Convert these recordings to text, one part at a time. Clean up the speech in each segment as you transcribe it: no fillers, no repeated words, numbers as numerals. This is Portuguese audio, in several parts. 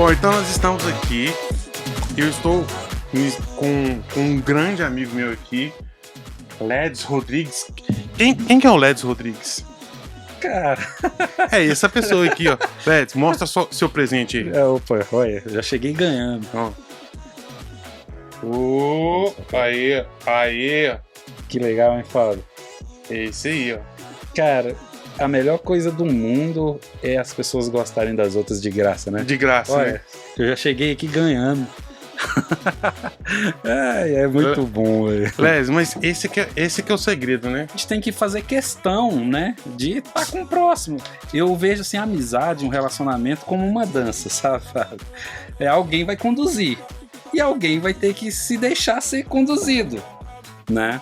Bom, então nós estamos aqui. Eu estou com um grande amigo meu aqui, Ledes Rodrigues. Quem que é o Ledes Rodrigues? Cara, É essa pessoa aqui, ó. Ledes, mostra seu presente aí. opa, olha, já cheguei ganhando. Ó. Aí. Que legal, hein, Fábio? É esse aí, ó. Cara, a melhor coisa do mundo é as pessoas gostarem das outras de graça, né? De graça, Olha, né? eu já cheguei aqui ganhando. É muito bom, velho. Ledes, mas esse que é o segredo, né? A gente tem que fazer questão, né, de estar com o próximo. Eu vejo, assim, a amizade, um relacionamento como uma dança, sabe? Alguém vai conduzir e alguém vai ter que se deixar ser conduzido, né?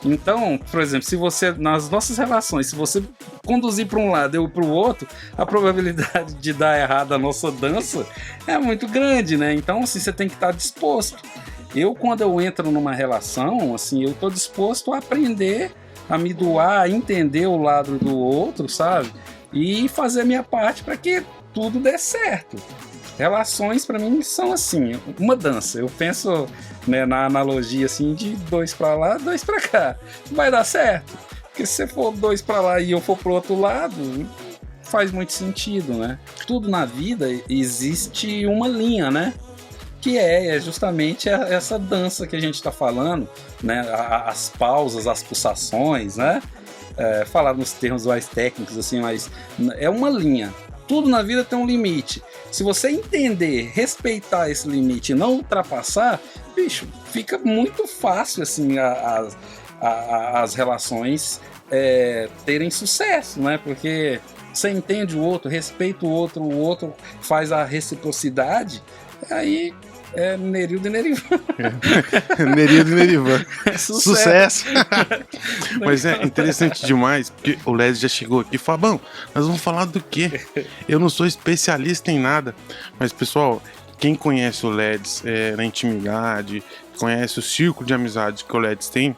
Então, por exemplo, se você, nas nossas relações, se você conduzir para um lado e eu para o outro, a probabilidade de dar errado a nossa dança é muito grande, né? Então, assim, você tem que estar disposto. Quando eu entro numa relação, assim, eu tô disposto a aprender, a me doar, a entender o lado do outro, sabe? E fazer a minha parte para que tudo dê certo. Relações, para mim, são assim, uma dança. Eu penso, né, na analogia assim, de dois para lá, dois para cá. Vai dar certo. Porque se você for dois para lá e eu for pro outro lado, faz muito sentido, né? Tudo na vida existe uma linha, né? Que é justamente essa dança que a gente está falando, né? As pausas, as pulsações, né? Falar nos termos mais técnicos, assim, mas é uma linha. Tudo na vida tem um limite. Se você entender, respeitar esse limite e não ultrapassar, bicho, fica muito fácil assim as relações terem sucesso, né? Porque você entende o outro, respeita o outro faz a reciprocidade, aí é Nerildo e Nerivan. Nerildo e Nerivan. Sucesso! Sucesso. Mas é interessante demais, porque o Ledes já chegou aqui e falou: bom, nós vamos falar do quê? Eu não sou especialista em nada. Mas, pessoal, quem conhece o Ledes na intimidade, conhece o círculo de amizade que o Ledes tem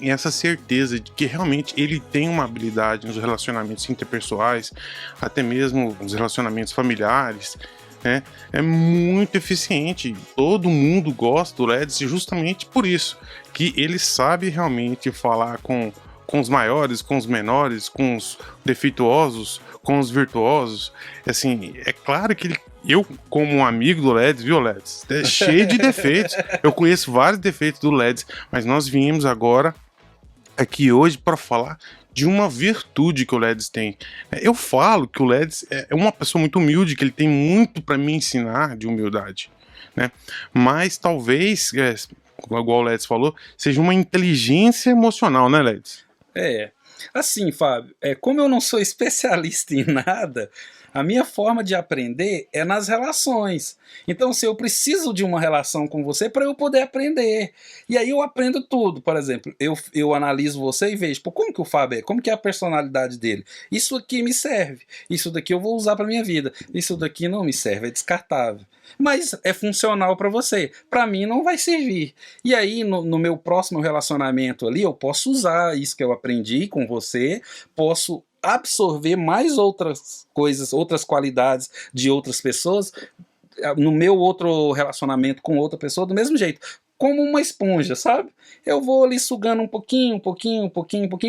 essa certeza de que realmente ele tem uma habilidade nos relacionamentos interpessoais, até mesmo nos relacionamentos familiares. É muito eficiente. Todo mundo gosta do Ledes justamente por isso, que ele sabe realmente falar com os maiores, com os menores, com os defeituosos, com os virtuosos. Assim, é claro que eu, como um amigo do Ledes, viu, Ledes? É cheio de defeitos. Eu conheço vários defeitos do Ledes, mas nós viemos agora aqui hoje para falar de uma virtude que o Ledes tem. Eu falo que o Ledes é uma pessoa muito humilde, que ele tem muito para me ensinar de humildade, né? Mas talvez, igual o Ledes falou, seja uma inteligência emocional, né, Ledes? Assim, Fábio, como eu não sou especialista em nada, a minha forma de aprender é nas relações. Então, se eu preciso de uma relação com você para eu poder aprender. E aí eu aprendo tudo. Por exemplo, eu analiso você e vejo, pô, como que o Fábio é? Como que é a personalidade dele? Isso aqui me serve. Isso daqui eu vou usar para minha vida. Isso daqui não me serve, é descartável. Mas é funcional para você. Para mim não vai servir. E aí, no meu próximo relacionamento ali, eu posso usar isso que eu aprendi com você, posso absorver mais outras coisas, outras qualidades de outras pessoas no meu outro relacionamento com outra pessoa do mesmo jeito, como uma esponja, sabe? Eu vou ali sugando um pouquinho,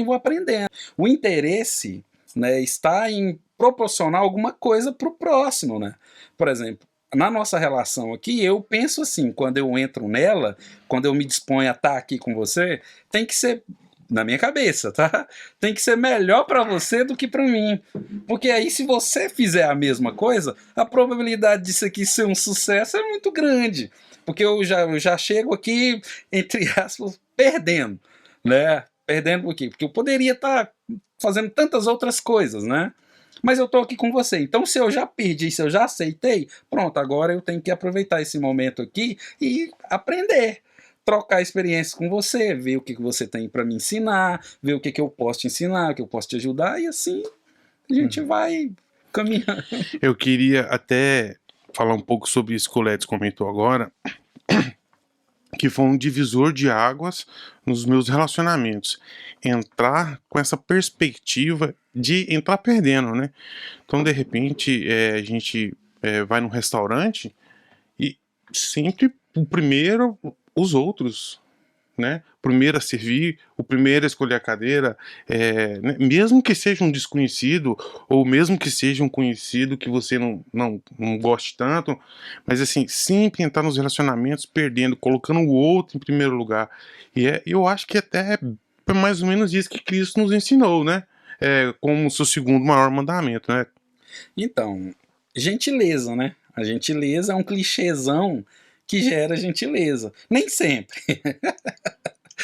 vou aprendendo. O interesse, né, está em proporcionar alguma coisa para o próximo, né? Por exemplo, na nossa relação aqui, eu penso assim, quando eu entro nela, quando eu me disponho a estar aqui com você, tem que ser, na minha cabeça, tá? Tem que ser melhor para você do que para mim. Porque aí, se você fizer a mesma coisa, a probabilidade disso aqui ser um sucesso é muito grande. Porque eu já chego aqui, entre aspas, perdendo, né? Perdendo por quê? Porque eu poderia estar fazendo tantas outras coisas, né? Mas eu tô aqui com você. Então, se eu já perdi, se eu já aceitei, pronto, agora eu tenho que aproveitar esse momento aqui e aprender. Trocar experiências com você, ver o que você tem para me ensinar, ver o que eu posso te ensinar, o que eu posso te ajudar, e assim a gente vai caminhando. Eu queria até falar um pouco sobre isso que o Ledes comentou agora, que foi um divisor de águas nos meus relacionamentos. Entrar com essa perspectiva de entrar perdendo, né? Então, de repente, a gente vai num restaurante e sempre o primeiro, os outros, né? O primeiro a servir, o primeiro a escolher a cadeira, né? Mesmo que seja um desconhecido, ou mesmo que seja um conhecido que você não goste tanto, mas assim, sempre entrar nos relacionamentos perdendo, colocando o outro em primeiro lugar. E eu acho que até é mais ou menos isso que Cristo nos ensinou, né? Como seu segundo maior mandamento, né? Então, gentileza, né? A gentileza é um clichêzão que gera gentileza. Nem sempre.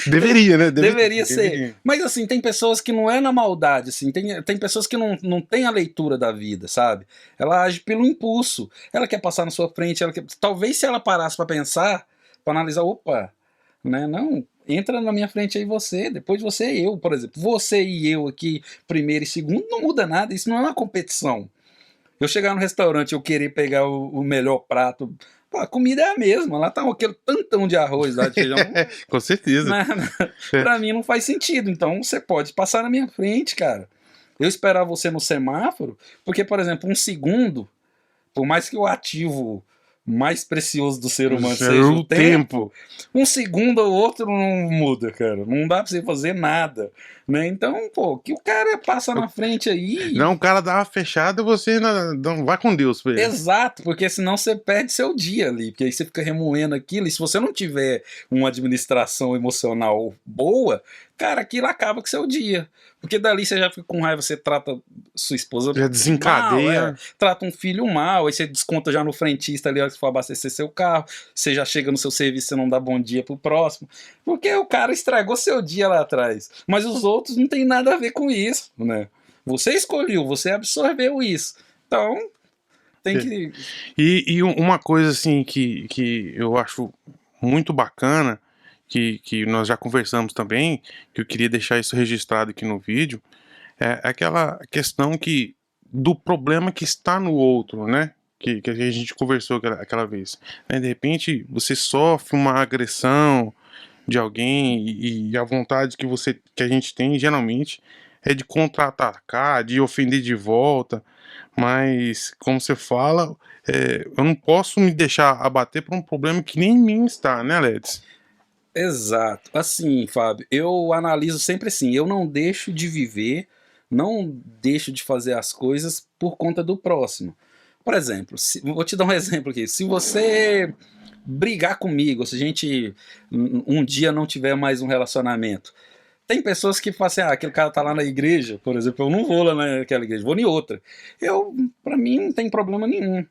Deveria, né? Deveria ser. Deveria. Mas assim, tem pessoas que não é na maldade, assim, tem pessoas que não tem a leitura da vida, sabe? Ela age pelo impulso. Ela quer passar na sua frente, talvez se ela parasse pra pensar, pra analisar, opa, né? Não, entra na minha frente aí você, depois você e eu, por exemplo. Você e eu aqui, primeiro e segundo, não muda nada, isso não é uma competição. Eu chegar no restaurante e eu querer pegar o melhor prato, pô, a comida é a mesma, lá tá aquele tantão de arroz lá de feijão. Com certeza. Pra mim não faz sentido. Então você pode passar na minha frente, cara. Eu esperar você no semáforo, porque, por exemplo, um segundo, por mais que o ativo mais precioso do ser humano seja o tempo, um segundo ou outro não muda, cara. Não dá pra você fazer nada, né? Então, pô, que o cara passa na frente aí. Não, o cara dá uma fechada e você não vai com Deus pra ele. Exato, porque senão você perde seu dia ali, porque aí você fica remoendo aquilo, e se você não tiver uma administração emocional boa, cara, aquilo acaba com seu dia. Porque dali você já fica com raiva, você trata sua esposa Já desencadeia. mal, trata um filho mal, aí você desconta já no frentista ali, ó, que for abastecer seu carro, você já chega no seu serviço, você não dá bom dia pro próximo, porque o cara estragou seu dia lá atrás. Mas os outros não tem nada a ver com isso, né? Você escolheu, você absorveu isso. Então, tem que... E uma coisa assim que eu acho muito bacana, que nós já conversamos também, que eu queria deixar isso registrado aqui no vídeo, é aquela questão do problema que está no outro, né? Que a gente conversou aquela vez. De repente você sofre uma agressão de alguém e a vontade que a gente tem geralmente é de contra-atacar, de ofender de volta, mas como você fala, eu não posso me deixar abater por um problema que nem em mim está, né, Ledes? Exato. Assim, Fábio, eu analiso sempre assim, eu não deixo de viver, não deixo de fazer as coisas por conta do próximo. Por exemplo, vou te dar um exemplo aqui. Se você brigar comigo, se a gente um dia não tiver mais um relacionamento, tem pessoas que falam assim, aquele cara tá lá na igreja, por exemplo, eu não vou lá naquela igreja, vou em outra. Pra mim não tem problema nenhum.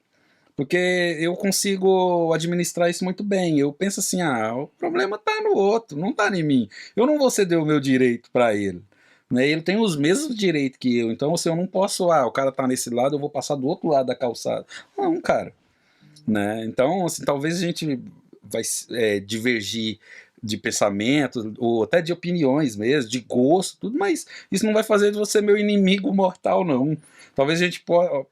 Porque eu consigo administrar isso muito bem. Eu penso assim, o problema tá no outro, não tá em mim. Eu não vou ceder o meu direito para ele. Né? Ele tem os mesmos direitos que eu. Então, assim, eu não posso, o cara tá nesse lado, eu vou passar do outro lado da calçada. Não, cara. Né? Então, assim, talvez a gente vai divergir de pensamento, ou até de opiniões mesmo, de gosto, tudo, mas isso não vai fazer de você meu inimigo mortal, não. Talvez a gente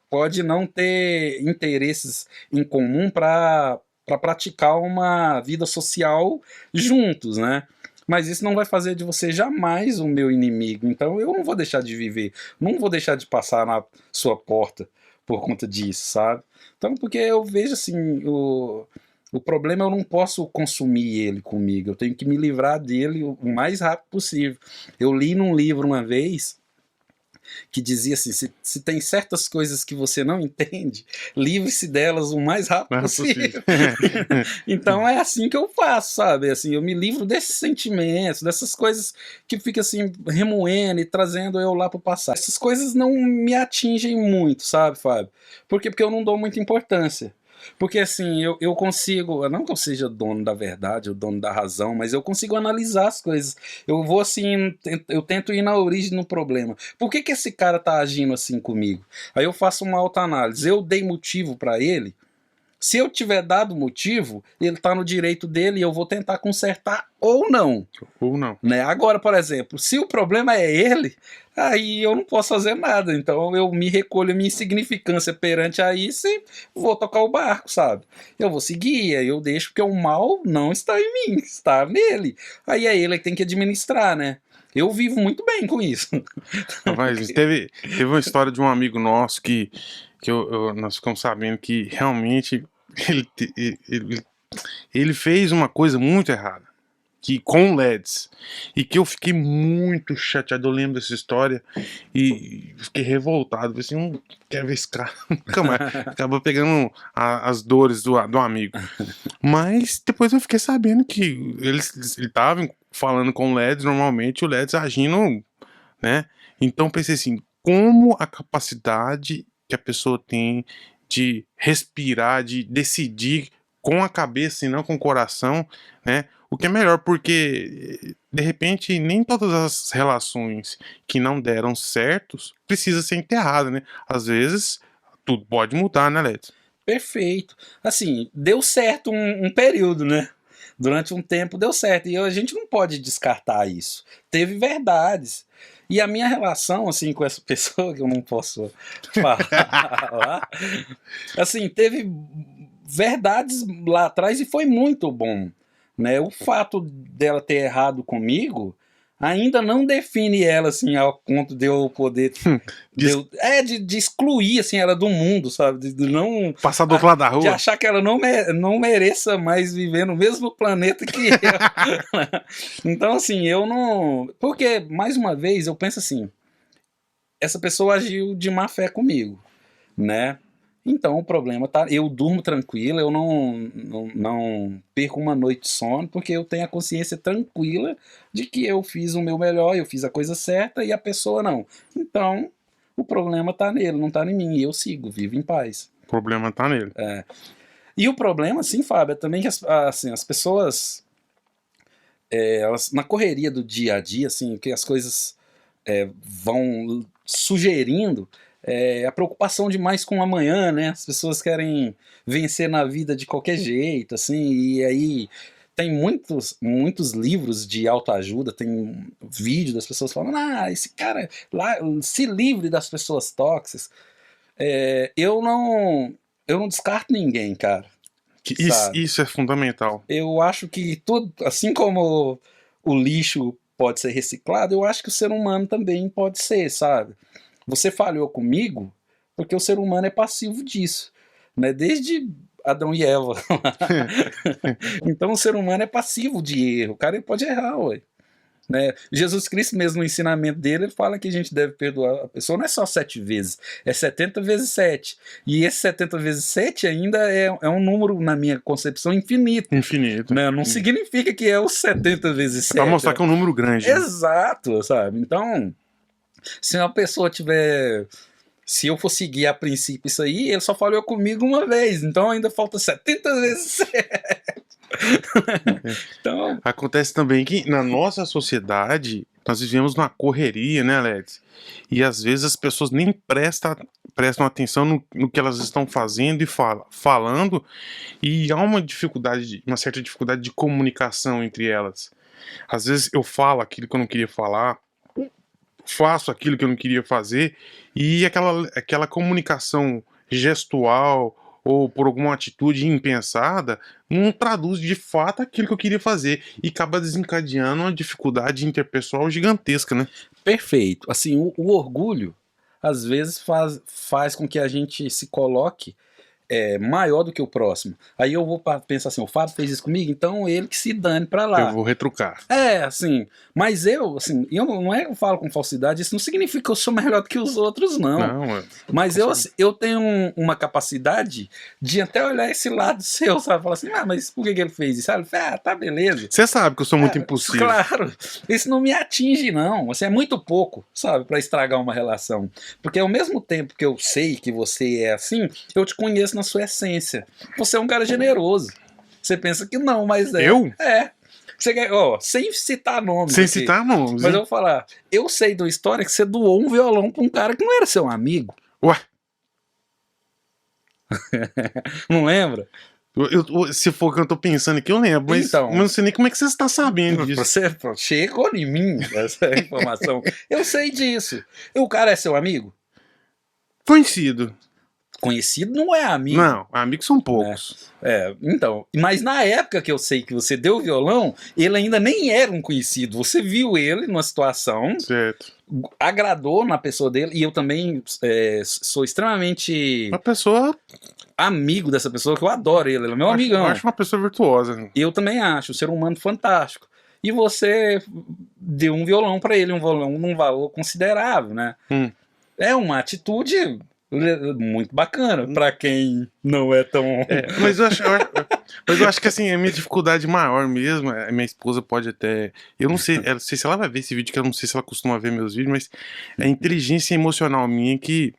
pode não ter interesses em comum para praticar uma vida social juntos, né? Mas isso não vai fazer de você jamais o meu inimigo. Então eu não vou deixar de viver, não vou deixar de passar na sua porta por conta disso, sabe? Então, porque eu vejo assim, o problema eu não posso consumir ele comigo, eu tenho que me livrar dele o mais rápido possível. Eu li num livro uma vez que dizia assim, se tem certas coisas que você não entende, livre-se delas o mais rápido possível. Então é assim que eu faço, sabe? Assim, eu me livro desses sentimentos, dessas coisas que ficam assim remoendo e trazendo eu lá pro passado. Essas coisas não me atingem muito, sabe, Fábio? Por quê? Porque eu não dou muita importância. Porque assim, eu consigo, não que eu seja dono da verdade, o dono da razão, mas eu consigo analisar as coisas. Eu vou assim, eu tento ir na origem do problema. Por que esse cara tá agindo assim comigo? Aí eu faço uma autoanálise. Eu dei motivo para ele? Se eu tiver dado motivo, ele tá no direito dele e eu vou tentar consertar ou não. Ou não. Né? Agora, por exemplo, se o problema é ele, aí eu não posso fazer nada. Então eu me recolho a minha insignificância perante a isso e vou tocar o barco, sabe? Eu vou seguir, aí eu deixo porque o mal não está em mim, está nele. Aí é ele que tem que administrar, né? Eu vivo muito bem com isso. Mas teve uma história de um amigo nosso que que nós ficamos sabendo que realmente ele, ele, ele fez uma coisa muito errada. Que com LEDs, e que eu fiquei muito chateado. Eu lembro dessa história e fiquei revoltado. Falei assim, não quero ver esse cara nunca mais. Acabou pegando as dores do amigo. Mas depois eu fiquei sabendo que eles estavam falando com o LEDs, normalmente o LEDs agindo, né? Então pensei assim, como a capacidade que a pessoa tem de respirar, de decidir com a cabeça e não com o coração, né? O que é melhor, porque de repente nem todas as relações que não deram certos precisa ser enterrada, né? Às vezes tudo pode mudar, né, Leto? Perfeito. Assim, deu certo um período, né? Durante um tempo deu certo. E a gente não pode descartar isso. Teve verdades. E a minha relação, assim, com essa pessoa, que eu não posso falar, assim, teve verdades lá atrás e foi muito bom. Né? O fato dela ter errado comigo ainda não define ela assim ao ponto de eu poder de excluir assim ela do mundo, sabe, de não passar do outro lado da de rua. achar que ela não mereça mais viver no mesmo planeta que eu. Então assim, eu não, porque mais uma vez eu penso assim, essa pessoa agiu de má fé comigo, né? Então o problema tá. Eu durmo tranquilo, eu não perco uma noite de sono, porque eu tenho a consciência tranquila de que eu fiz o meu melhor, eu fiz a coisa certa e a pessoa não. Então o problema tá nele, não tá em mim. E eu sigo, vivo em paz. O problema tá nele. E o problema, assim, Fábio, é também que as pessoas, elas, na correria do dia a dia, assim, que as coisas vão sugerindo. A preocupação demais com o amanhã, né? As pessoas querem vencer na vida de qualquer jeito, assim, e aí tem muitos livros de autoajuda, tem vídeo das pessoas falando, esse cara lá, se livre das pessoas tóxicas. Eu não descarto ninguém, cara. Isso é fundamental. Eu acho que tudo, assim como o lixo pode ser reciclado, eu acho que o ser humano também pode ser, sabe? Você falhou comigo porque o ser humano é passivo disso, né? Desde Adão e Eva. Então o ser humano é passivo de erro. O cara ele pode errar, ué. Né? Jesus Cristo mesmo no ensinamento dele, ele fala que a gente deve perdoar a pessoa não é só 7 vezes, é 70 vezes 7. E esse 70 vezes 7 ainda é um número, na minha concepção, infinito. Infinito. Né? Não significa que é o 70 vezes 7. Pra mostrar que é um número grande. Exato, né? Sabe? Então, se uma pessoa tiver... Se eu for seguir a princípio isso aí, ele só falhou comigo uma vez, então ainda falta 70 vezes 7. Então... Acontece também que na nossa sociedade nós vivemos numa correria, né, Alex? E às vezes as pessoas nem prestam atenção no que elas estão fazendo e falando, e há uma certa dificuldade de comunicação entre elas. Às vezes eu falo aquilo que eu não queria falar, faço aquilo que eu não queria fazer, e aquela comunicação gestual ou por alguma atitude impensada, não traduz de fato aquilo que eu queria fazer e acaba desencadeando uma dificuldade interpessoal gigantesca, né? Perfeito. Assim, o orgulho às vezes faz com que a gente se coloque maior do que o próximo. Aí eu vou pensar assim, o Fábio fez isso comigo, então ele que se dane pra lá. Eu vou retrucar. Assim, mas eu não é que eu falo com falsidade, isso não significa que eu sou melhor do que os outros, não. Mas eu tenho uma capacidade de até olhar esse lado seu, sabe? Falar assim, mas por que ele fez isso? Ele fala, tá, beleza. Você sabe que eu sou muito impulsivo. Claro, isso não me atinge, não. Assim, é muito pouco, sabe, pra estragar uma relação. Porque ao mesmo tempo que eu sei que você é assim, eu te conheço na sua essência. Você é um cara generoso. Você pensa que não, mas é. Eu? Você quer, sem citar nomes. Sem citar nomes. Mas eu vou falar, eu sei de uma história que você doou um violão pra um cara que não era seu amigo. Ué? Não lembra? Se for o que eu tô pensando aqui, eu lembro, mas então, eu não sei nem como é que você está sabendo disso. Você chegou em mim essa informação. Eu sei disso. E o cara é seu amigo? Conhecido. Conhecido não é amigo. Não, amigos são poucos. Então, mas na época que eu sei que você deu o violão, ele ainda nem era um conhecido. Você viu ele numa situação, Certo. agradou na pessoa dele, e eu também sou extremamente Uma pessoa, amigo dessa pessoa, que eu adoro ele é meu amigão. eu acho uma pessoa virtuosa. Eu também acho, um ser humano fantástico. E você deu um violão pra ele, um violão num valor considerável, né? É uma atitude muito bacana pra quem não é tão... Mas eu acho que assim, a minha dificuldade maior mesmo, a minha esposa pode até. Eu não sei se ela vai ver esse vídeo, que eu não sei se ela costuma ver meus vídeos, mas a inteligência emocional minha que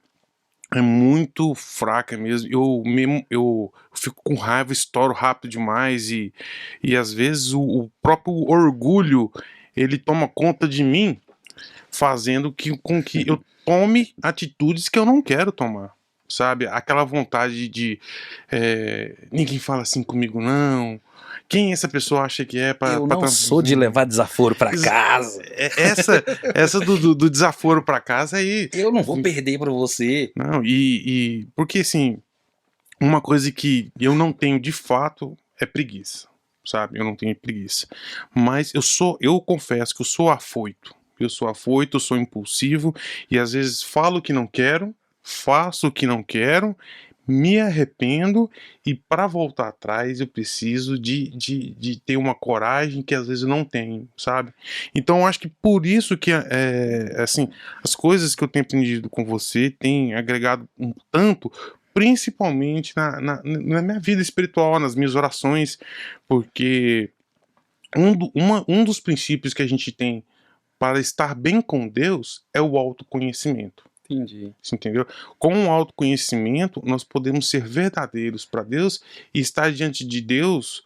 é muito fraca mesmo. Eu fico com raiva, estouro rápido demais e às vezes o próprio orgulho ele toma conta de mim, fazendo com que eu tome atitudes que eu não quero tomar. Sabe? Aquela vontade de ninguém fala assim comigo, não. Quem essa pessoa acha que é pra... Eu não sou de levar desaforo pra casa. Essa do desaforo pra casa aí. Eu não vou perder pra você. Não, porque assim, uma coisa que eu não tenho de fato é preguiça, sabe? Eu não tenho preguiça. Mas eu confesso que eu sou afoito. Eu sou impulsivo e às vezes falo o que não quero, faço o que não quero, me arrependo e para voltar atrás eu preciso de ter uma coragem que às vezes eu não tenho, sabe? Então eu acho que por isso que assim, as coisas que eu tenho aprendido com você têm agregado um tanto, principalmente na minha vida espiritual, nas minhas orações, porque um dos princípios que a gente tem para estar bem com Deus é o autoconhecimento. Entendi. Você entendeu? Com o autoconhecimento, nós podemos ser verdadeiros para Deus e estar diante de Deus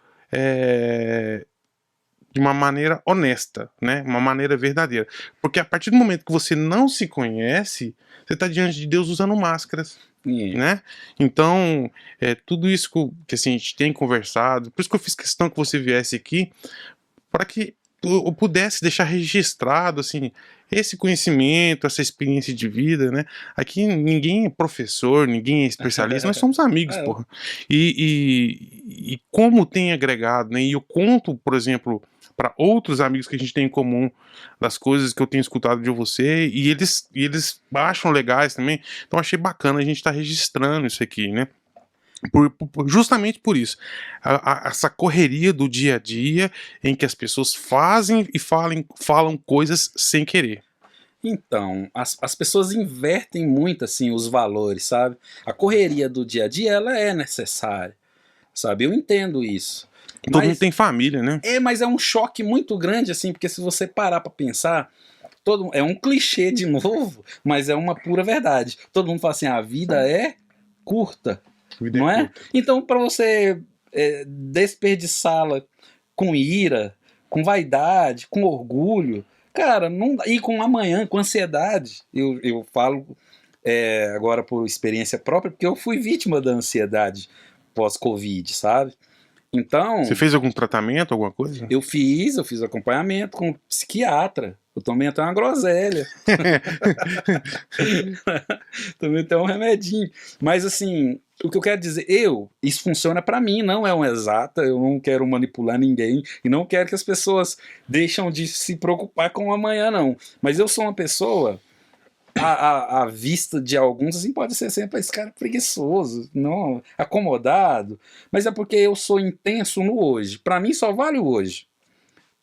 de uma maneira honesta, né? Uma maneira verdadeira. Porque a partir do momento que você não se conhece, você está diante de Deus usando máscaras. Né? Então, tudo isso que assim, a gente tem conversado, por isso que eu fiz questão que você viesse aqui, para que eu pudesse deixar registrado assim, esse conhecimento, essa experiência de vida, né? Aqui ninguém é professor, ninguém é especialista, nós somos amigos, porra. E como tem agregado, né? E eu conto, por exemplo, para outros amigos que a gente tem em comum, das coisas que eu tenho escutado de você, e eles acham legais também. Então achei bacana a gente estar registrando isso aqui, né? Justamente por isso, essa correria do dia a dia em que as pessoas fazem e falam coisas sem querer. Então, as pessoas invertem muito assim os valores, sabe? A correria do dia a dia ela é necessária, sabe? Eu entendo isso. Todo mundo tem família, né? Mas é um choque muito grande assim, porque se você parar pra pensar, é um clichê de novo, mas é uma pura verdade. Todo mundo fala assim, a vida é curta. Não é? Então, para você desperdiçá-la com ira, com vaidade, com orgulho, cara, não, e com amanhã, com ansiedade, eu falo agora por experiência própria, porque eu fui vítima da ansiedade pós-Covid, sabe? Então... Você fez algum tratamento, alguma coisa? Eu fiz acompanhamento com um psiquiatra. Eu tomei até uma groselha. Também tem um remedinho. Mas assim, o que eu quero dizer, isso funciona pra mim, não é uma exata, eu não quero manipular ninguém e não quero que as pessoas deixem de se preocupar com o amanhã, não. Mas eu sou uma pessoa, à vista de alguns, assim, pode ser sempre esse cara preguiçoso, não acomodado, mas é porque eu sou intenso no hoje. Pra mim só vale o hoje.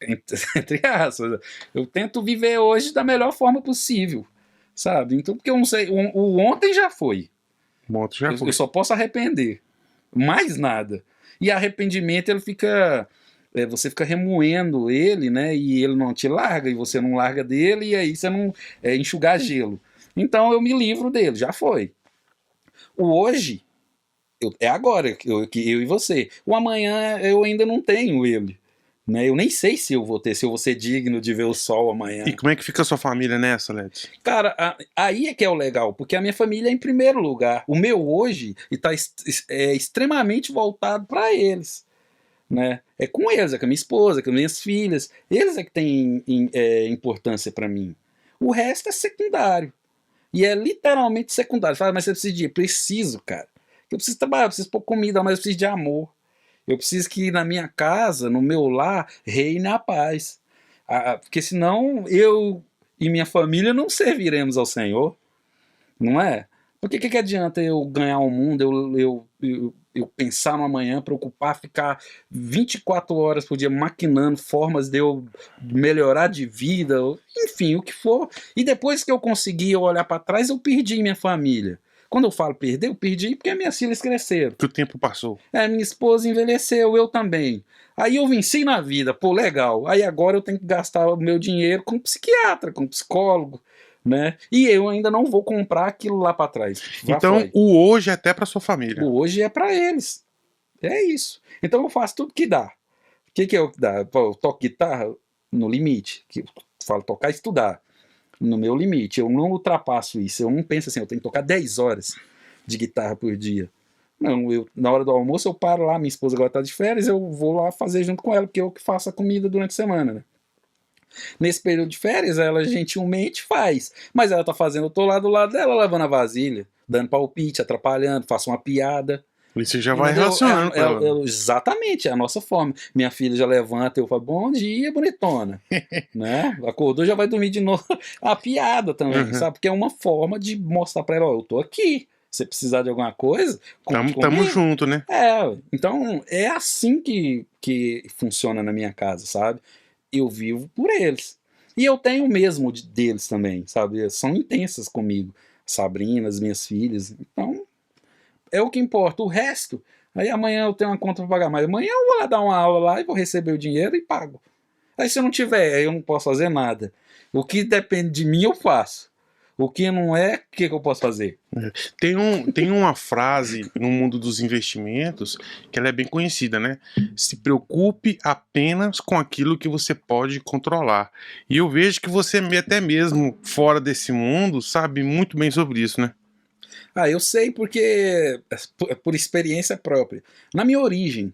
Entre aspas, eu tento viver hoje da melhor forma possível, sabe? Então, porque eu não sei, o ontem já foi. Eu só posso arrepender, mais nada. E arrependimento ele fica, você fica remoendo ele, né? E ele não te larga e você não larga dele e aí você não enxugar gelo. Então eu me livro dele, já foi. O hoje é agora, eu e você. O amanhã eu ainda não tenho ele. Né? Eu nem sei se eu vou ser digno de ver o sol amanhã. E como é que fica a sua família nessa, Led? Cara, aí é que é o legal, porque a minha família é em primeiro lugar. O meu hoje está extremamente voltado para eles. Né? É com eles, é com a minha esposa, com as minhas filhas. Eles é que têm importância para mim. O resto é secundário. E é literalmente secundário. Fala, mas você precisa de... Preciso, cara. Eu preciso trabalhar, eu preciso pôr comida, mas eu preciso de amor. Eu preciso que na minha casa, no meu lar, reine a paz. Porque senão eu e minha família não serviremos ao Senhor. Não é? Porque que adianta eu ganhar o mundo, eu pensar no amanhã, preocupar, ficar 24 horas por dia maquinando formas de eu melhorar de vida, enfim, o que for. E depois que eu consegui olhar para trás, eu perdi minha família. Quando eu falo perder, eu perdi porque minhas filhas cresceram. Que o tempo passou. Minha esposa envelheceu, eu também. Aí eu venci na vida, pô, legal. Aí agora eu tenho que gastar o meu dinheiro com psiquiatra, com psicólogo, né? E eu ainda não vou comprar aquilo lá para trás. Então, foi. o hoje é até para sua família. O hoje é para eles. É isso. Então eu faço tudo que dá. O que é o que dá? Eu toco guitarra no limite. Que eu falo tocar e estudar. No meu limite. Eu não ultrapasso isso. Eu não penso assim, eu tenho que tocar 10 horas de guitarra por dia. Não, na hora do almoço eu paro lá, minha esposa agora está de férias, eu vou lá fazer junto com ela, porque eu que faço a comida durante a semana, né? Nesse período de férias, ela gentilmente faz. Mas ela tá fazendo, eu tô lá do lado dela, lavando a vasilha, dando palpite, atrapalhando, faço uma piada. E você já vai relacionando com ela. Exatamente, é a nossa forma. Minha filha já levanta, eu falo, bom dia, bonitona. Né? Acordou, já vai dormir de novo. A piada também, sabe? Porque é uma forma de mostrar pra ela, ó, eu tô aqui. Se você precisar de alguma coisa, tamo junto, né? Então é assim que funciona na minha casa, sabe? Eu vivo por eles. E eu tenho o mesmo deles também, sabe? São intensas comigo. Sabrina, as minhas filhas. Então, é o que importa. O resto, aí amanhã eu tenho uma conta para pagar, mas amanhã eu vou lá dar uma aula lá e vou receber o dinheiro e pago. Aí se eu não tiver, aí eu não posso fazer nada. O que depende de mim, eu faço. O que não é, o que eu posso fazer? Tem uma frase no mundo dos investimentos que ela é bem conhecida, né? Se preocupe apenas com aquilo que você pode controlar. E eu vejo que você até mesmo fora desse mundo sabe muito bem sobre isso, né? Eu sei porque por experiência própria. Na minha origem,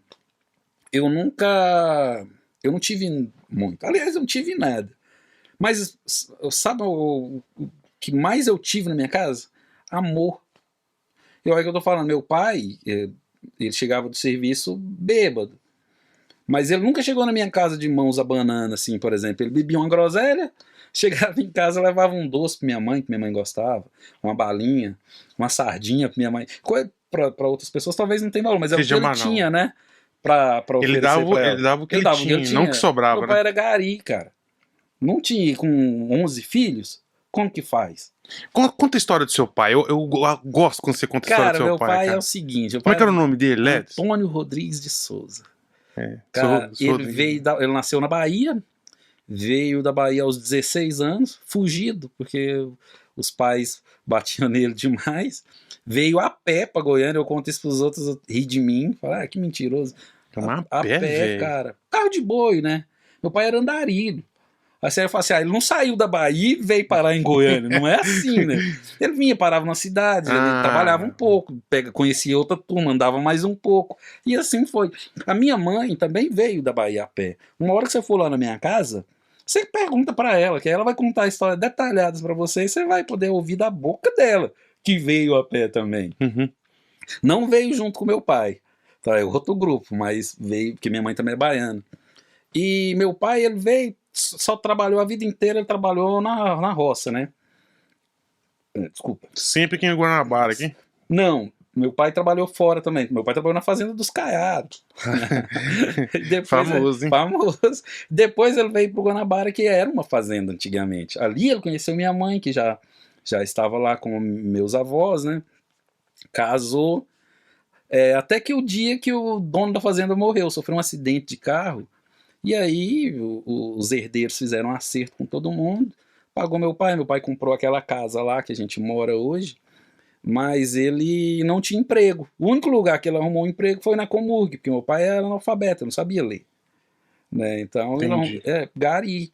eu não tive muito. Aliás, eu não tive nada. Mas sabe o que mais eu tive na minha casa? Amor. E olha que eu tô falando, meu pai, ele chegava do serviço bêbado. Mas ele nunca chegou na minha casa de mãos abanando, assim, por exemplo. Ele bebia uma groselha, chegava em casa, levava um doce pra minha mãe, que minha mãe gostava, uma balinha, uma sardinha pra minha mãe. Pra outras pessoas talvez não tenha valor, mas é o que ele tinha, né? Pra oferecer ele dava, pra ela. Ele dava o que ele tinha, não o que sobrava, meu pai era gari, cara. Não tinha, com 11 filhos, como que faz? Conta a história do seu pai. Eu gosto quando você conta a história do seu pai. Cara, meu pai é o seguinte... Como é que era o nome dele, Ledson? Antônio Rodrigues de Souza. Cara, ele nasceu na Bahia, veio da Bahia aos 16 anos, fugido, porque os pais batiam nele demais. Veio a pé pra Goiânia, eu conto isso pros outros, ri de mim, fala, que mentiroso. A pé, cara. Carro de boi, né? Meu pai era andarilho. Aí você fala assim, ele não saiu da Bahia e veio parar em Goiânia. Não é assim, né? Ele vinha, parava na cidade, ele trabalhava um pouco, conhecia outra turma, andava mais um pouco. E assim foi. A minha mãe também veio da Bahia a pé. Uma hora que você for lá na minha casa, você pergunta pra ela, que ela vai contar histórias detalhadas pra você e você vai poder ouvir da boca dela, que veio a pé também. Não veio junto com meu pai. Tá, é outro grupo, mas veio, porque minha mãe também é baiana. E meu pai, ele veio, só trabalhou a vida inteira, ele trabalhou na roça, né? Desculpa. Sempre aqui em Guanabara, aqui? Não, meu pai trabalhou fora também. Meu pai trabalhou na fazenda dos Caiados. Famoso, hein? Famoso. Depois ele veio pro Guanabara, que era uma fazenda antigamente. Ali ele conheceu minha mãe, que já estava lá com meus avós, né? Casou. Até que o dia que o dono da fazenda morreu, sofreu um acidente de carro. E aí os herdeiros fizeram um acerto com todo mundo, pagou meu pai comprou aquela casa lá que a gente mora hoje, mas ele não tinha emprego. O único lugar que ele arrumou um emprego foi na Comurg, porque meu pai era analfabeto, não sabia ler. Né? Então, gari.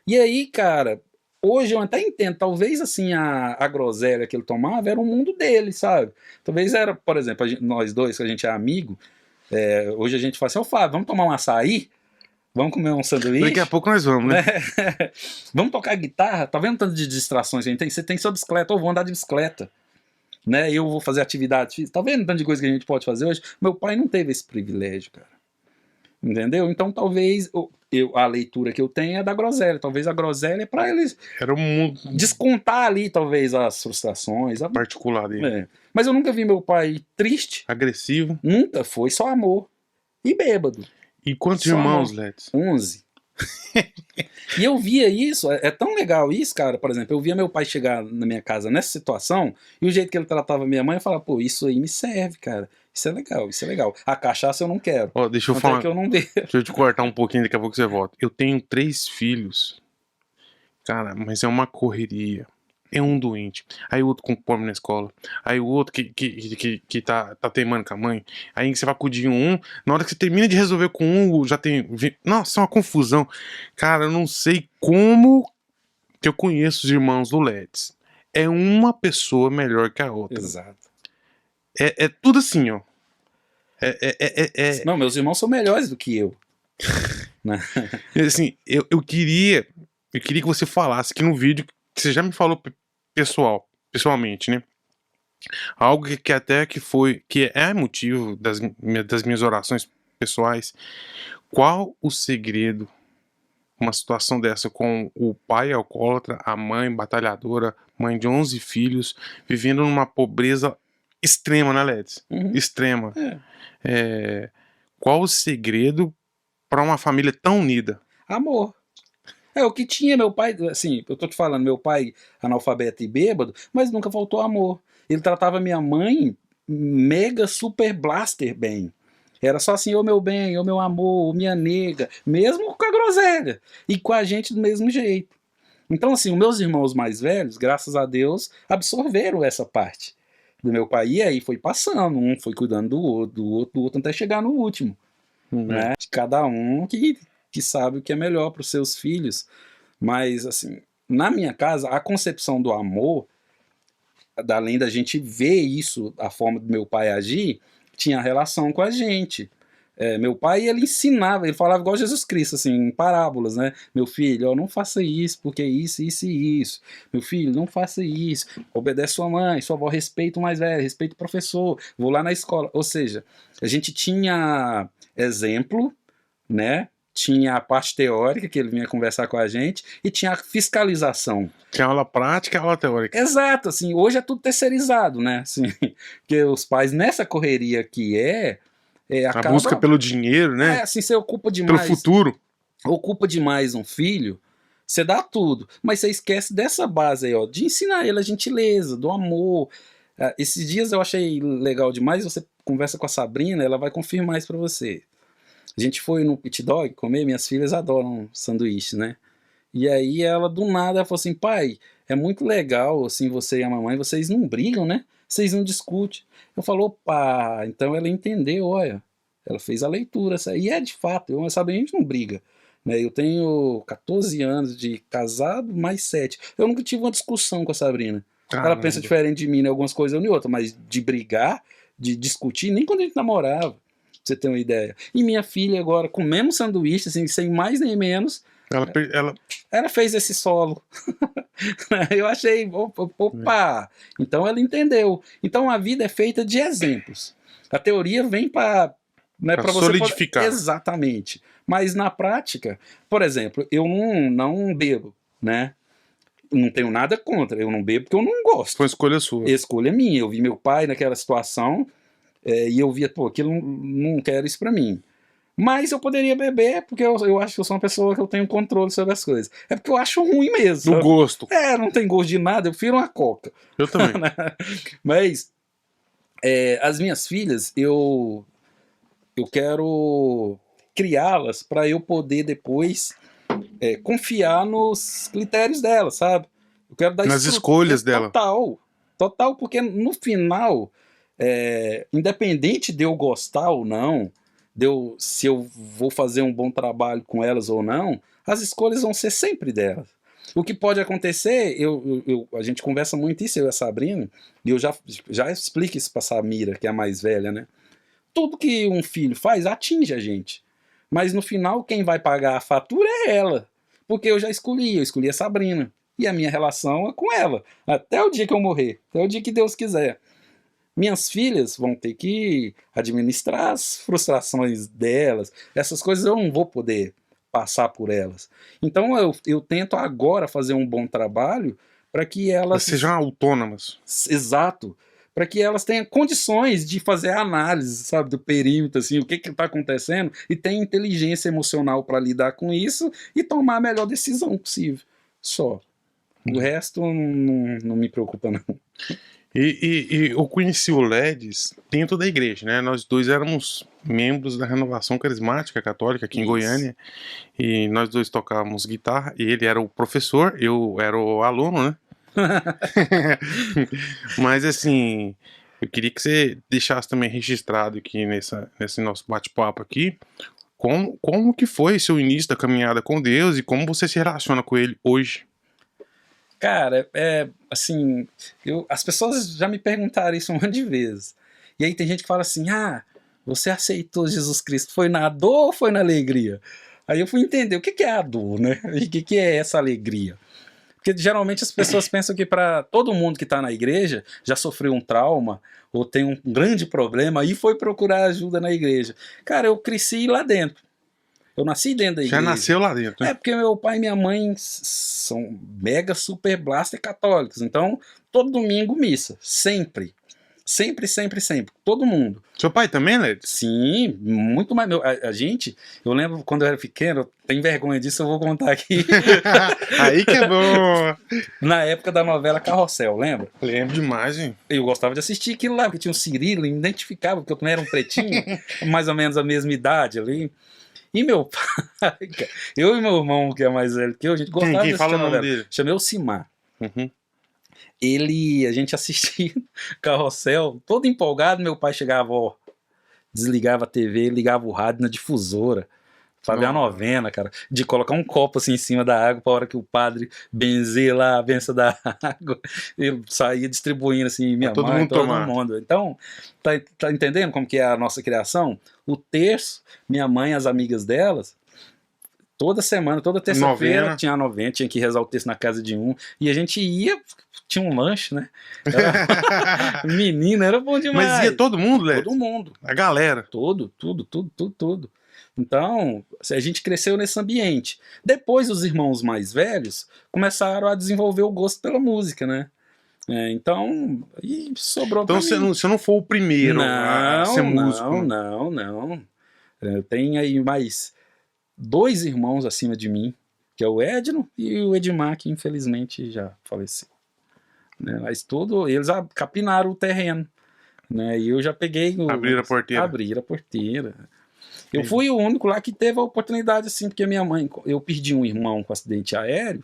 E aí, cara, hoje eu até entendo, talvez assim a groselha que ele tomava era o mundo dele, sabe? Talvez era, por exemplo, nós dois, que a gente é amigo, hoje a gente fala assim, Fábio, vamos tomar um açaí? Vamos comer um sanduíche? Daqui a pouco nós vamos, né? Vamos tocar guitarra? Tá vendo o tanto de distrações que a gente tem? Você tem sua bicicleta, ou vou andar de bicicleta. Né? Eu vou fazer atividade física. Tá vendo o tanto de coisa que a gente pode fazer hoje? Meu pai não teve esse privilégio, cara. Entendeu? Então talvez a leitura que eu tenho é da groselha. Talvez a groselha é pra eles Era um mundo descontar ali, talvez, as frustrações. particular dele. É. Mas eu nunca vi meu pai triste. Agressivo. Nunca foi, só amor. E bêbado. E quantos Só irmãos, amor. Let's? 11. E eu via isso, é tão legal isso, cara. Por exemplo, eu via meu pai chegar na minha casa nessa situação, e o jeito que ele tratava minha mãe, eu falava, pô, isso aí me serve, cara. Isso é legal, isso é legal. A cachaça eu não quero. Ó, deixa eu Tanto é falar. que eu não bebo. Deixa eu te cortar um pouquinho, daqui a pouco você volta. Eu tenho 3 filhos. Cara, mas é uma correria. É um doente. Aí o outro com fome na escola. Aí o outro que tá teimando com a mãe. Aí você vai acudir um. Na hora que você termina de resolver com um, já tem. Nossa, é uma confusão. Cara, eu não sei como que eu conheço os irmãos do Leds. É uma pessoa melhor que a outra. Exato. É tudo assim, ó. Não, meus irmãos são melhores do que eu. Né? Assim, eu queria que você falasse aqui no vídeo que você já me falou pessoalmente, né? Algo que até que é motivo das minhas orações pessoais. Qual o segredo uma situação dessa com o pai alcoólatra, a mãe batalhadora, mãe de 11 filhos, vivendo numa pobreza extrema, né, Ledes? Uhum. Extrema. É. Qual o segredo para uma família tão unida? Amor. É o que tinha meu pai, assim, eu tô te falando, meu pai analfabeto e bêbado, mas nunca faltou amor. Ele tratava minha mãe mega super blaster bem. Era só assim, ô meu bem, ô meu amor, ô minha nega, mesmo com a groselha. E com a gente do mesmo jeito. Então, assim, os meus irmãos mais velhos, graças a Deus, absorveram essa parte do meu pai. E aí foi passando, um foi cuidando do outro, até chegar no último. Né? De cada um que sabe o que é melhor para os seus filhos. Mas, assim, na minha casa, a concepção do amor, além da gente ver isso, a forma do meu pai agir, tinha relação com a gente. Meu pai, ele ensinava, ele falava igual Jesus Cristo, assim, em parábolas, né? Meu filho, ó, não faça isso, porque isso, isso e isso. Meu filho, não faça isso. Obedece sua mãe, sua avó, respeita o mais velho, respeita o professor, vou lá na escola. Ou seja, a gente tinha exemplo, né? Tinha a parte teórica, que ele vinha conversar com a gente, e tinha a fiscalização. Que é aula prática e aula teórica. Exato, assim, hoje é tudo terceirizado, né? Assim, porque os pais, nessa correria que A busca pelo dinheiro, né? Assim, você ocupa demais. Pelo futuro. Ocupa demais um filho, você dá tudo. Mas você esquece dessa base aí, ó, de ensinar ele a gentileza, do amor. Esses dias eu achei legal demais, você conversa com a Sabrina, ela vai confirmar isso pra você. A gente foi no Pit Dog comer, minhas filhas adoram sanduíche, né? E aí ela, do nada, ela falou assim, pai, é muito legal, assim, você e a mamãe, vocês não brigam, né? Vocês não discutem. Eu falo, opa, então ela entendeu, olha. Ela fez a leitura, e é de fato, eu sabe, a gente não briga. Né? Eu tenho 14 anos de casado, mais 7. Eu nunca tive uma discussão com a Sabrina. Ela pensa diferente de mim em algumas coisas ou em outras, mas de brigar, de discutir, nem quando a gente namorava, pra você ter uma ideia. E minha filha agora, comendo sanduíche, assim, sem mais nem menos, ela fez esse solo. Eu achei, opa! Então ela entendeu. Então a vida é feita de exemplos. A teoria vem para você solidificar. Exatamente. Mas na prática, por exemplo, eu não bebo, né? Não tenho nada contra. Eu não bebo porque eu não gosto. Foi escolha sua. Escolha minha. Eu vi meu pai naquela situação e eu via, pô, aquilo não quero isso para mim. Mas eu poderia beber porque eu acho que eu sou uma pessoa que eu tenho controle sobre as coisas. É porque eu acho ruim mesmo. Do gosto. Não tem gosto de nada, eu prefiro uma coca. Eu também. Mas as minhas filhas, eu quero criá-las para eu poder depois confiar nos critérios delas, sabe? Eu quero dar nas escolhas dela. Total, porque no final, independente de eu gostar ou não, se eu vou fazer um bom trabalho com elas ou não, as escolhas vão ser sempre delas. O que pode acontecer, a gente conversa muito isso, eu e a Sabrina, e eu já explico isso pra Samira, que é a mais velha, né? Tudo que um filho faz atinge a gente. Mas no final, quem vai pagar a fatura é ela. Porque eu escolhi a Sabrina. E a minha relação é com ela. Até o dia que eu morrer. Até o dia que Deus quiser. Minhas filhas vão ter que administrar as frustrações delas. Essas coisas eu não vou poder passar por elas. Então eu tento agora fazer um bom trabalho para que elas... Sejam autônomas. Exato. Para que elas tenham condições de fazer a análise, sabe, do perímetro, assim, o que está acontecendo, e tenham inteligência emocional para lidar com isso e tomar a melhor decisão possível. Só. O resto não me preocupa, não. E eu conheci o Ledes dentro da igreja, né? Nós dois éramos membros da Renovação Carismática Católica aqui em Goiânia, e nós dois tocávamos guitarra, e ele era o professor, eu era o aluno, né? Mas assim, eu queria que você deixasse também registrado aqui nesse nosso bate-papo aqui, como que foi seu início da caminhada com Deus e como você se relaciona com ele hoje. Cara, assim, as pessoas já me perguntaram isso um monte de vezes. E aí tem gente que fala assim, você aceitou Jesus Cristo, foi na dor ou foi na alegria? Aí eu fui entender o que é a dor, né? E o que é essa alegria? Porque geralmente as pessoas pensam que para todo mundo que está na igreja já sofreu um trauma ou tem um grande problema e foi procurar ajuda na igreja. Cara, eu cresci lá dentro. Eu nasci dentro da igreja. Já nasceu lá dentro, né? É porque meu pai e minha mãe são mega super blaster católicos. Então, todo domingo missa. Sempre. Sempre, sempre, sempre. Todo mundo. Seu pai também, Led? Sim, muito mais. A gente, eu lembro quando eu era pequeno, eu tenho vergonha disso, eu vou contar aqui. Aí que é bom. Na época da novela Carrossel, lembra? Lembro demais, hein? Eu gostava de assistir aquilo lá, porque tinha um Cirilo, me identificava, porque eu também era um pretinho, mais ou menos a mesma idade ali. E meu pai, eu e meu irmão, que é mais velho que eu, a gente gostava Quem de fala o nome novela. dele? Chamei o Simar. Uhum. A gente assistia Carrossel, todo empolgado, meu pai chegava, desligava a TV, ligava o rádio na difusora, pra ver a novena, cara, de colocar um copo assim em cima da água pra hora que o padre benzer lá a benção da água, ele saía distribuindo assim, minha todo mãe, mundo todo tomar. mundo. Então, tá entendendo como que é a nossa criação? O terço, minha mãe, as amigas delas, toda semana, toda terça-feira tinha a novena, tinha que rezar o texto na casa de um, e a gente ia, tinha um lanche, né? Menina, era bom demais. Mas ia todo mundo, Led? Todo mundo. A galera. Tudo. Então, a gente cresceu nesse ambiente. Depois, os irmãos mais velhos começaram a desenvolver o gosto pela música, né? Então, e sobrou então pra mim. Você não foi o primeiro a ser músico. Não. Eu tenho aí mais 2 irmãos acima de mim, que é o Edno e o Edmar, que infelizmente já faleceu. Mas eles capinaram o terreno. Né? E eu já peguei... Abriram a porteira. Abriram a porteira. Eu fui o único lá que teve a oportunidade, assim, porque minha mãe... Eu perdi um irmão com acidente aéreo,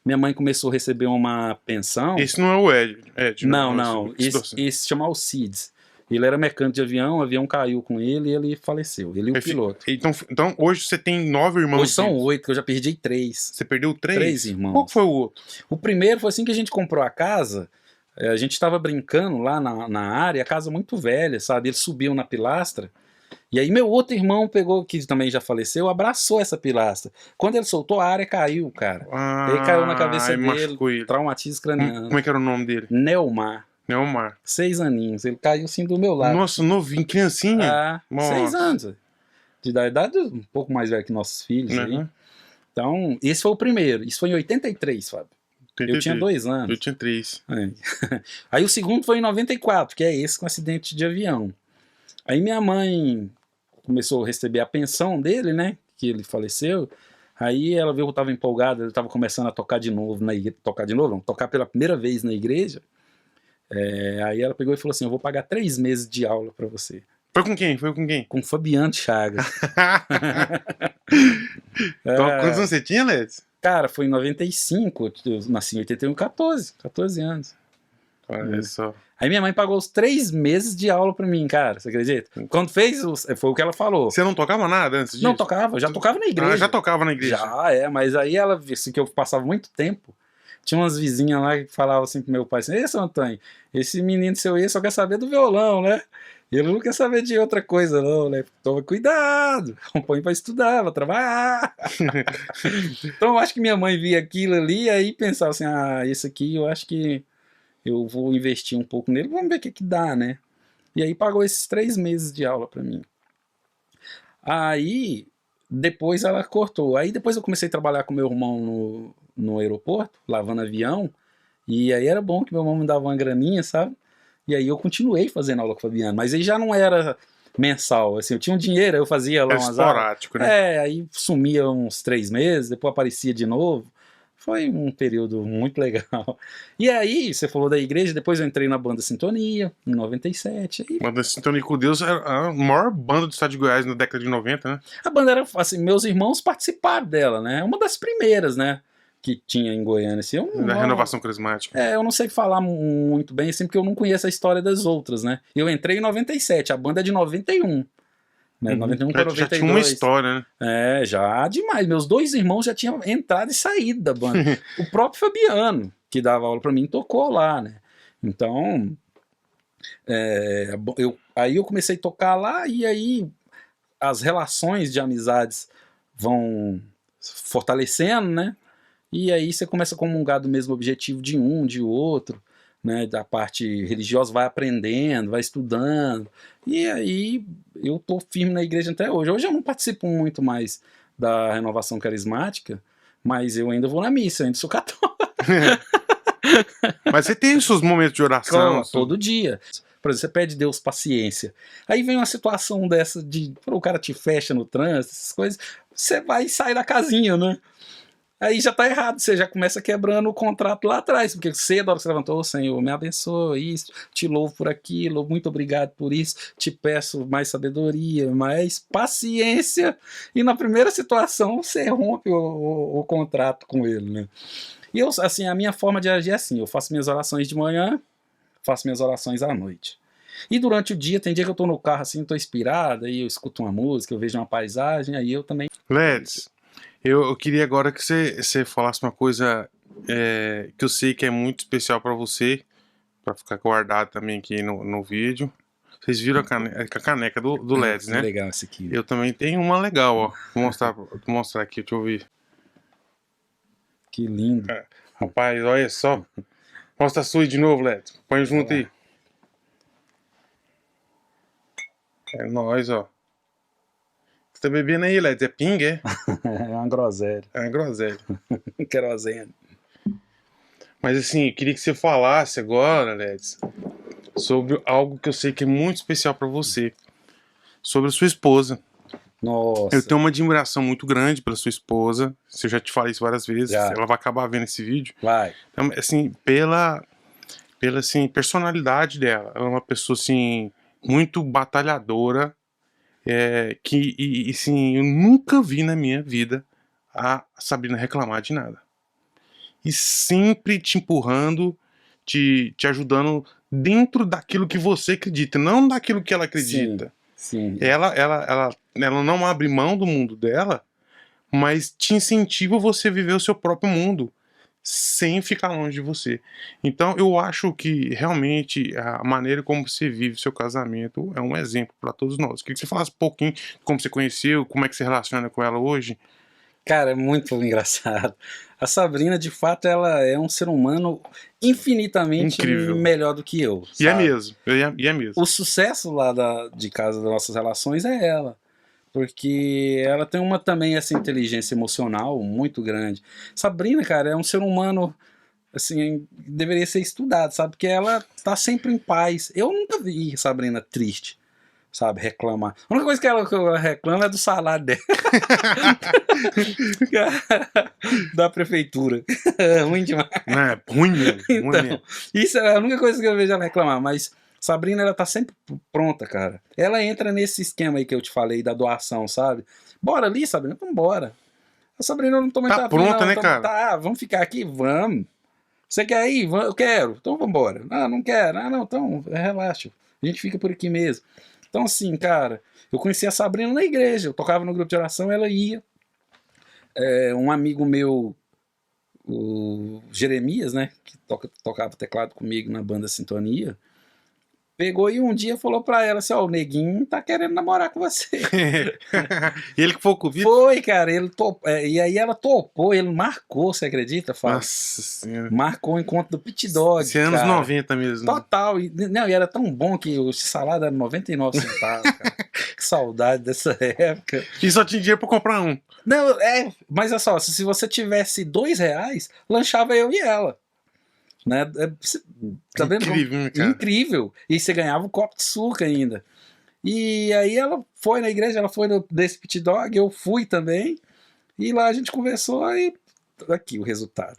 minha mãe começou a receber uma pensão... Esse não é o Ed. Não. Esse chama Alcides. Ele era mecânico de avião, o avião caiu com ele e ele faleceu. Ele e o piloto. Então hoje você tem 9 irmãos. Hoje são 8, que eu já perdi 3. Você perdeu 3? 3 irmãos. Qual foi o outro? O primeiro foi assim que a gente comprou a casa. A gente estava brincando lá na área, a casa muito velha, sabe? Eles subiam na pilastra. E aí meu outro irmão pegou, que também já faleceu, abraçou essa pilastra. Quando ele soltou, a área caiu, cara. Ele caiu na cabeça dele, traumatismo craniano. Como é que era o nome dele? Neomar. 6 aninhos. Ele caiu assim do meu lado. Nossa, novinho, criancinha? 6 anos. De idade um pouco mais velho que nossos filhos. Aí. Então, esse foi o primeiro. Isso foi em 83, Fábio. Eu tinha 2 anos. Eu tinha 3. Aí o segundo foi em 94, que é esse com acidente de avião. Aí minha mãe começou a receber a pensão dele, né? Que ele faleceu. Aí ela viu que eu estava empolgado, ele estava começando a tocar de novo na igreja. Tocar pela primeira vez na igreja. Aí ela pegou e falou assim: eu vou pagar 3 meses de aula para você. Foi com quem? Com Fabiano Chagas. Então, quantos anos você tinha, Ledes? Cara, foi em 95, eu nasci em 81, 14 anos. Olha só. Aí minha mãe pagou os 3 meses de aula pra mim, cara, você acredita? Quando fez, foi o que ela falou. Você não tocava nada antes disso? Não tocava, já tocava na igreja. Já tocava na igreja? Já, mas aí ela disse que eu passava muito tempo. Tinha umas vizinhas lá que falavam assim pro meu pai, assim: seu Antônio, esse menino seu aí só quer saber do violão, né? E ele não quer saber de outra coisa, não, né? Toma cuidado, põe pra estudar, pra trabalhar. Então eu acho que minha mãe via aquilo ali e aí pensava assim, ah, esse aqui eu acho que eu vou investir um pouco nele, vamos ver o que que dá, né? E aí pagou esses 3 meses de aula pra mim. Aí, depois ela cortou. Aí depois eu comecei a trabalhar com meu irmão no aeroporto, lavando avião. E aí era bom que meu irmão me dava uma graninha, sabe? E aí eu continuei fazendo aula com o Fabiano. Mas aí já não era mensal. Assim, eu tinha um dinheiro, eu fazia lá É umas aulas. esporádico, né? Aí sumia uns 3 meses, depois aparecia de novo. Foi um período muito legal. E aí, você falou da igreja, depois eu entrei na banda Sintonia, em 97. Aí Banda Sintonia com Deus era a maior banda do estado de Goiás na década de 90, né? a banda era assim, meus irmãos participaram dela, né? Uma das primeiras, né? Que tinha em Goiânia. Assim, Da renovação carismática. eu não sei falar muito bem, assim, porque eu não conheço a história das outras, né? Eu entrei em 97, a banda é de 91. Né? 91 para Já tinha uma 92. história, né? Já demais. Meus dois irmãos já tinham entrado e saído da banda. O próprio Fabiano, que dava aula pra mim, tocou lá, né? Então, aí eu comecei a tocar lá e aí as relações de amizades vão fortalecendo, né? E aí você começa a comungar do mesmo objetivo de um, de outro, né? Da parte religiosa, vai aprendendo, vai estudando. E aí eu tô firme na igreja até hoje. Hoje eu não participo muito mais da renovação carismática, mas eu ainda vou na missa, eu ainda sou católico. Mas você tem os seus momentos de oração. Todo dia. Por exemplo, você pede Deus paciência. Aí vem uma situação dessa de o cara te fecha no trânsito, essas coisas, você vai e sai da casinha, né? Aí já tá errado, você já começa quebrando o contrato lá atrás, porque cedo, a hora que você levantou, Senhor, me abençoa isso, te louvo por aquilo, muito obrigado por isso, te peço mais sabedoria, mais paciência, e na primeira situação você rompe o contrato com ele, né? E eu, assim, a minha forma de agir é assim, eu faço minhas orações de manhã, faço minhas orações à noite. E durante o dia, tem dia que eu tô no carro assim, tô inspirado, aí eu escuto uma música, eu vejo uma paisagem, aí eu também... Leds, eu queria agora que você falasse uma coisa que eu sei que é muito especial pra você, pra ficar guardado também aqui no vídeo. Vocês viram a caneca do Leds, né? Legal esse aqui. Eu também tenho uma legal, ó. Vou mostrar aqui, deixa eu ver. Que lindo. Rapaz, olha só. Mostra a sua aí de novo, Leds. Põe junto aí. É nóis, ó. Você tá bebendo aí, Leds? É ping, é? É uma groselha. É uma groselha. Querosene. Mas assim, eu queria que você falasse agora, Leds, sobre algo que eu sei que é muito especial pra você. Sobre a sua esposa. Nossa. Eu tenho uma admiração muito grande pela sua esposa. Se eu já te falei isso várias vezes, Já. ela vai acabar vendo esse vídeo. Vai. Então, assim, pela assim, personalidade dela. Ela é uma pessoa assim muito batalhadora, assim, eu nunca vi na minha vida a Sabrina reclamar de nada. E sempre te empurrando, te ajudando dentro daquilo que você acredita, não daquilo que ela acredita. Sim. Ela não abre mão do mundo dela, mas te incentiva você a viver o seu próprio mundo, sem ficar longe de você. Então eu acho que realmente a maneira como você vive seu casamento é um exemplo para todos nós. Queria que você falasse um pouquinho de como você conheceu, como é que você relaciona com ela hoje. Cara, é muito engraçado. A Sabrina, de fato, ela é um ser humano infinitamente Incrível. melhor do que eu. E é sabe? mesmo, e é mesmo. O sucesso lá de casa das nossas relações é ela. Porque ela tem também essa inteligência emocional muito grande. Sabrina, cara, é um ser humano, assim, deveria ser estudado, sabe? Porque ela tá sempre em paz. Eu nunca vi Sabrina triste, sabe? Reclamar. A única coisa que ela reclama é do salário dela. Da prefeitura. Ruim demais. Não, é ruim mesmo. Ruim Então, mesmo. isso é a única coisa que eu vejo ela reclamar, mas Sabrina, ela tá sempre pronta, cara. Ela entra nesse esquema aí que eu te falei da doação, sabe? Bora ali, Sabrina, vambora. A Sabrina eu não tô muito Tá afim, pronta, não. né, cara? Tá, vamos ficar aqui? Vamos. Você quer ir? Eu quero. Então vambora. Ah, não quero. Ah, não, então relaxa. A gente fica por aqui mesmo. Então, assim, cara, eu conheci a Sabrina na igreja. Eu tocava no grupo de oração, ela ia. Um amigo meu, o Jeremias, né, que tocava teclado comigo na banda Sintonia, pegou e um dia falou pra ela assim, ó, o neguinho tá querendo namorar com você. E ele que foi o convite? Foi, cara, ele topou, e aí ela topou, ele marcou, você acredita, Fábio? Nossa senhora. Marcou o encontro do Pit Dog, Isso é anos cara. 90 mesmo. Né? Total, não, e era tão bom que o salada era 99 centavos, cara. Que saudade dessa época. E só tinha dinheiro pra comprar um. Não, mas olha só, se você tivesse R$2, lanchava eu e ela. Né? Tá vendo? Incrível, né, cara? Incrível. E você ganhava um copo de suco ainda. E aí ela foi na igreja, ela foi desse Pit Dog, eu fui também. E lá a gente conversou e aqui o resultado.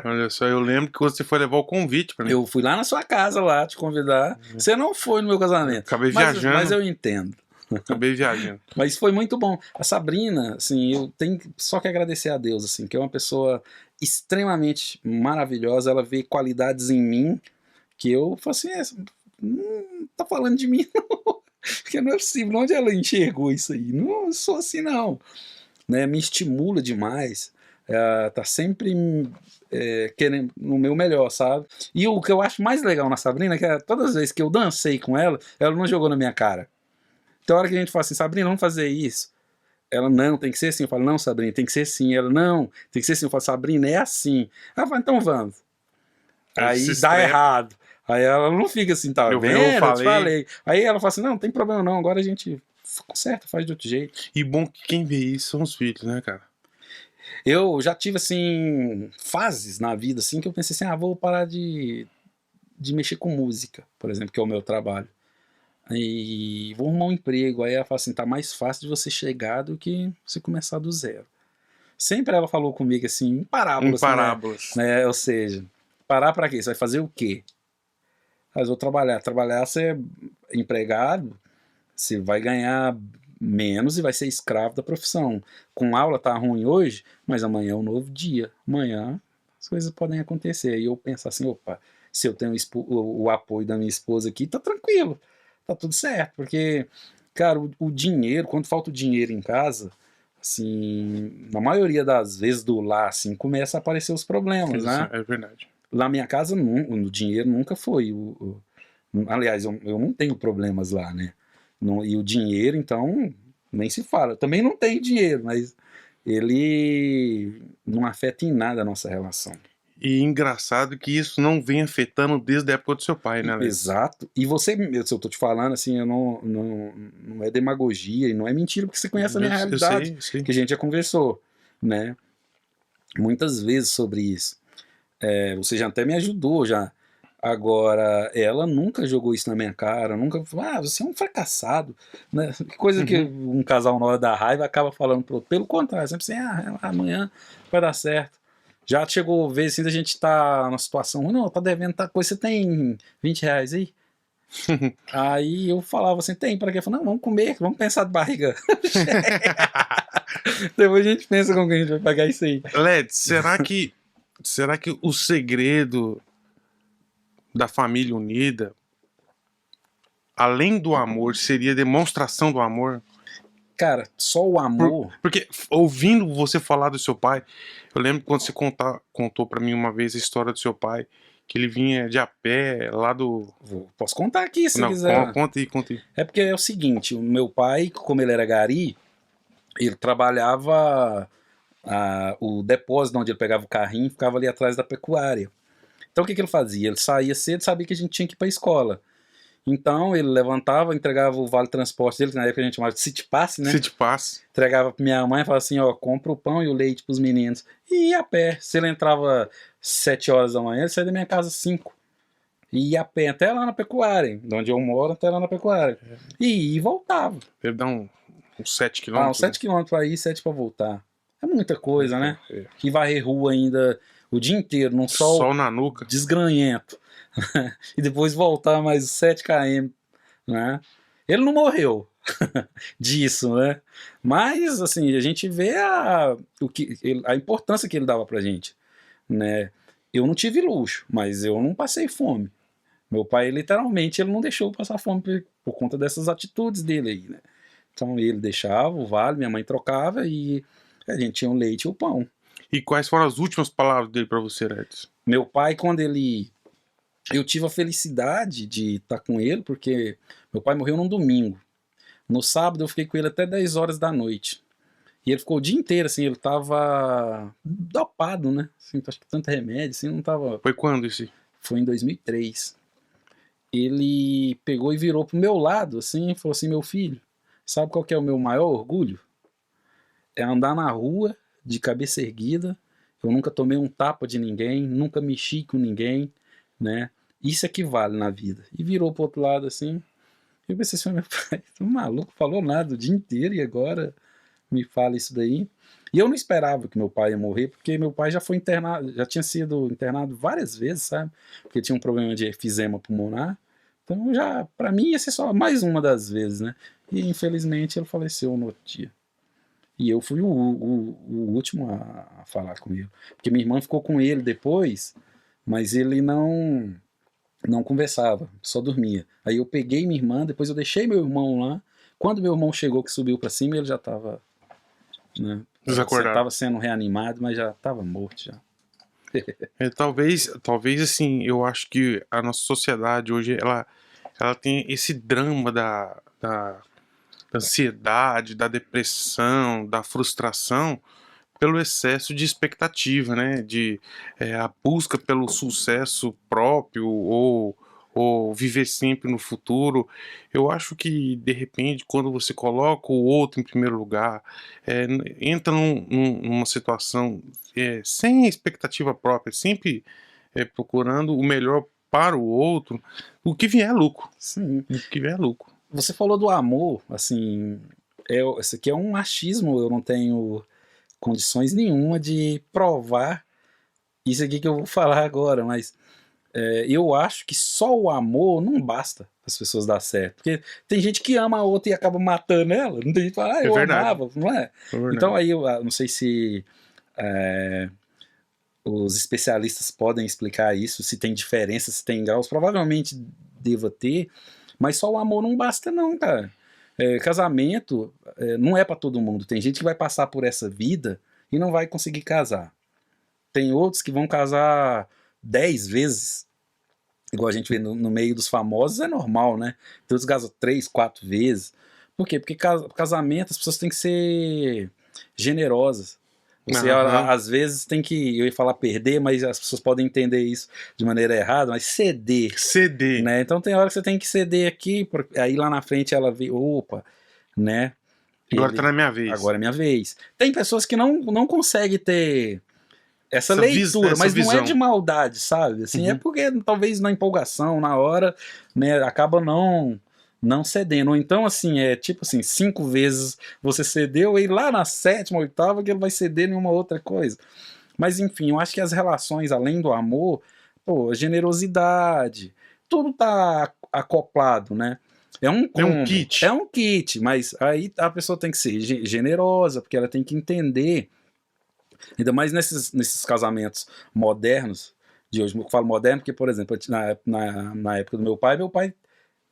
Olha só, eu lembro que você foi levar o convite pra mim. Eu fui lá na sua casa lá te convidar. Você não foi no meu casamento. Acabei viajando. Mas eu entendo. Acabei viajando. Mas foi muito bom. A Sabrina, assim, eu tenho só que agradecer a Deus, assim, que é uma pessoa extremamente maravilhosa. Ela vê qualidades em mim que eu falo assim, não tá falando de mim, não. Porque não é possível. Onde ela enxergou isso aí? Não sou assim, não. Né? Me estimula demais. Tá sempre querendo no meu melhor, sabe? E o que eu acho mais legal na Sabrina é que todas as vezes que eu dancei com ela não jogou na minha cara. Então, a hora que a gente fala assim, Sabrina, vamos fazer isso. Ela, não, tem que ser assim. Eu falo, não, Sabrina, tem que ser assim. Ela, não, tem que ser assim. Eu falo, Sabrina, é assim. Ela fala, então vamos. Aí dá errado. Aí ela não fica assim, tá vendo? Eu te falei. Aí ela fala assim, não tem problema não, agora a gente conserta, faz de outro jeito. E bom que quem vê isso são os filhos, né, cara? Eu já tive, assim, fases na vida, assim, que eu pensei assim, vou parar de mexer com música, por exemplo, que é o meu trabalho. E vou arrumar um emprego. Aí ela fala assim, tá mais fácil de você chegar do que você começar do zero. Sempre ela falou comigo assim, em parábolas. Em parábolas. Né? Ou seja, parar pra quê? Você vai fazer o quê? Mas eu vou trabalhar. Trabalhar, você é empregado, você vai ganhar menos e vai ser escravo da profissão. Com aula tá ruim hoje, mas amanhã é um novo dia. Amanhã as coisas podem acontecer. E eu penso assim, opa, se eu tenho o apoio da minha esposa aqui, tá tranquilo. Tá tudo certo, porque, cara, o dinheiro, quando falta o dinheiro em casa, assim, na maioria das vezes do lar, assim, começa a aparecer os problemas, né? É verdade. Lá na minha casa, o dinheiro nunca foi. Aliás, eu não tenho problemas lá, né? E o dinheiro, então, nem se fala. Eu também não tenho dinheiro, mas ele não afeta em nada a nossa relação. E engraçado que isso não vem afetando desde a época do seu pai, né, Léo? Exato. E você, se eu tô te falando assim, não é demagogia e não é mentira, porque você conhece a minha realidade, sei. que a gente já conversou, né? Muitas vezes sobre isso. Você já até me ajudou já. Agora, ela nunca jogou isso na minha cara, nunca falou, você é um fracassado, né? Coisa que um casal na hora da raiva acaba falando pro outro. Pelo contrário, sempre assim, amanhã vai dar certo. Já chegou vezes assim da gente tá numa situação, não, tá devendo tal coisa, você tem R$20 aí? Aí eu falava assim, tem, para quê? Eu falava, não, vamos comer, vamos pensar de barriga. Depois a gente pensa como que a gente vai pagar isso aí. Led, será que o segredo da família unida, além do amor, seria demonstração do amor? Cara, só o amor... Porque ouvindo você falar do seu pai, eu lembro quando você contou pra mim uma vez a história do seu pai, que ele vinha de a pé lá do... Posso contar aqui se quiser. Conta aí. É porque é o seguinte, o meu pai, como ele era gari, ele trabalhava o depósito onde ele pegava o carrinho, ficava ali atrás da pecuária. Então o que ele fazia? Ele saía cedo, sabia que a gente tinha que ir pra escola. Então ele levantava, entregava o vale transporte dele, que na época a gente chamava de City Pass, né? City Pass. Entregava pra minha mãe e falava assim, compra o pão e o leite pros meninos. E ia a pé. Se ele entrava 7 horas da manhã, ele saía da minha casa 5. E ia a pé até lá na pecuária, de onde eu moro, até lá na pecuária. E voltava. Deve dar uns 7 quilômetros. Uns 7 quilômetros pra ir, 7 pra voltar. É muita coisa, né? E varrer rua ainda o dia inteiro, num sol na nuca, desgranhento. E depois voltar mais 7 km, né? Ele não morreu disso, né? Mas, assim, a gente vê a importância que ele dava pra gente, né? Eu não tive luxo, mas eu não passei fome. Meu pai, literalmente, ele não deixou eu passar fome por conta dessas atitudes dele aí, né? Então, ele deixava o vale, minha mãe trocava e a gente tinha o leite e o pão. E quais foram as últimas palavras dele pra você, Edson? Meu pai, quando ele eu tive a felicidade de estar com ele, porque meu pai morreu num domingo. No sábado eu fiquei com ele até 10 horas da noite. E ele ficou o dia inteiro, assim, ele tava dopado, né? Assim, acho que tanto remédio, assim, não tava... Foi quando isso? Foi em 2003. Ele pegou e virou pro meu lado, assim, e falou assim, meu filho, sabe qual que é o meu maior orgulho? É andar na rua, de cabeça erguida, eu nunca tomei um tapa de ninguém, nunca mexi com ninguém, né? Isso é que vale na vida. E virou pro outro lado, assim, eu pensei assim, meu pai, o maluco falou nada o dia inteiro e agora me fala isso daí. E eu não esperava que meu pai ia morrer, porque meu pai já foi internado, já tinha sido internado várias vezes, sabe? Porque tinha um problema de efizema pulmonar. Então já, pra mim, ia ser só mais uma das vezes, né? E infelizmente ele faleceu no outro dia. E eu fui o último a falar com ele. Porque minha irmã ficou com ele depois, mas ele não conversava, só dormia. Aí eu peguei minha irmã, depois eu deixei meu irmão lá. Quando meu irmão chegou, que subiu pra cima, ele já tava, né, Desacordado. tava sendo reanimado, mas já tava morto já. Talvez assim, eu acho que a nossa sociedade hoje, ela tem esse drama da ansiedade, da depressão, da frustração, pelo excesso de expectativa, né? A busca pelo sucesso próprio ou viver sempre no futuro. Eu acho que, de repente, quando você coloca o outro em primeiro lugar, entra numa situação sem expectativa própria, sempre procurando o melhor para o outro, o que vier é lucro. Sim. O que vier é lucro. Você falou do amor, assim, isso aqui é um machismo, eu não tenho condições nenhuma de provar isso aqui que eu vou falar agora, mas eu acho que só o amor não basta para as pessoas dar certo. Porque tem gente que ama a outra e acaba matando ela. Não tem gente que fala, eu amava, não é? Então aí eu não sei se os especialistas podem explicar isso, se tem diferença, se tem graus. Provavelmente deva ter, mas só o amor não basta não, cara. Casamento não é para todo mundo. Tem gente que vai passar por essa vida e não vai conseguir casar. Tem outros que vão casar 10 vezes, igual a gente vê no meio dos famosos, é normal, né? Tem outros que casam 3, 4 vezes. Por quê? Porque casamento as pessoas têm que ser generosas. Você, às vezes, tem que, eu ia falar perder, mas as pessoas podem entender isso de maneira errada, mas ceder. Ceder. Né? Então tem hora que você tem que ceder aqui, aí lá na frente ela vê, opa, né? Agora tá na minha vez. Agora é minha vez. Tem pessoas que não conseguem ter essa leitura, mas visão. Não é de maldade, sabe? Assim, é porque talvez na empolgação, na hora, né, acaba não cedendo. Ou então, assim, tipo assim, 5 vezes você cedeu e lá na 7ª, 8ª que ele vai ceder em uma outra coisa. Mas enfim, eu acho que as relações, além do amor, a generosidade, tudo tá acoplado, né? É um kit. É um kit, mas aí a pessoa tem que ser generosa, porque ela tem que entender, ainda mais nesses casamentos modernos de hoje. Eu falo moderno porque, por exemplo, na época do meu pai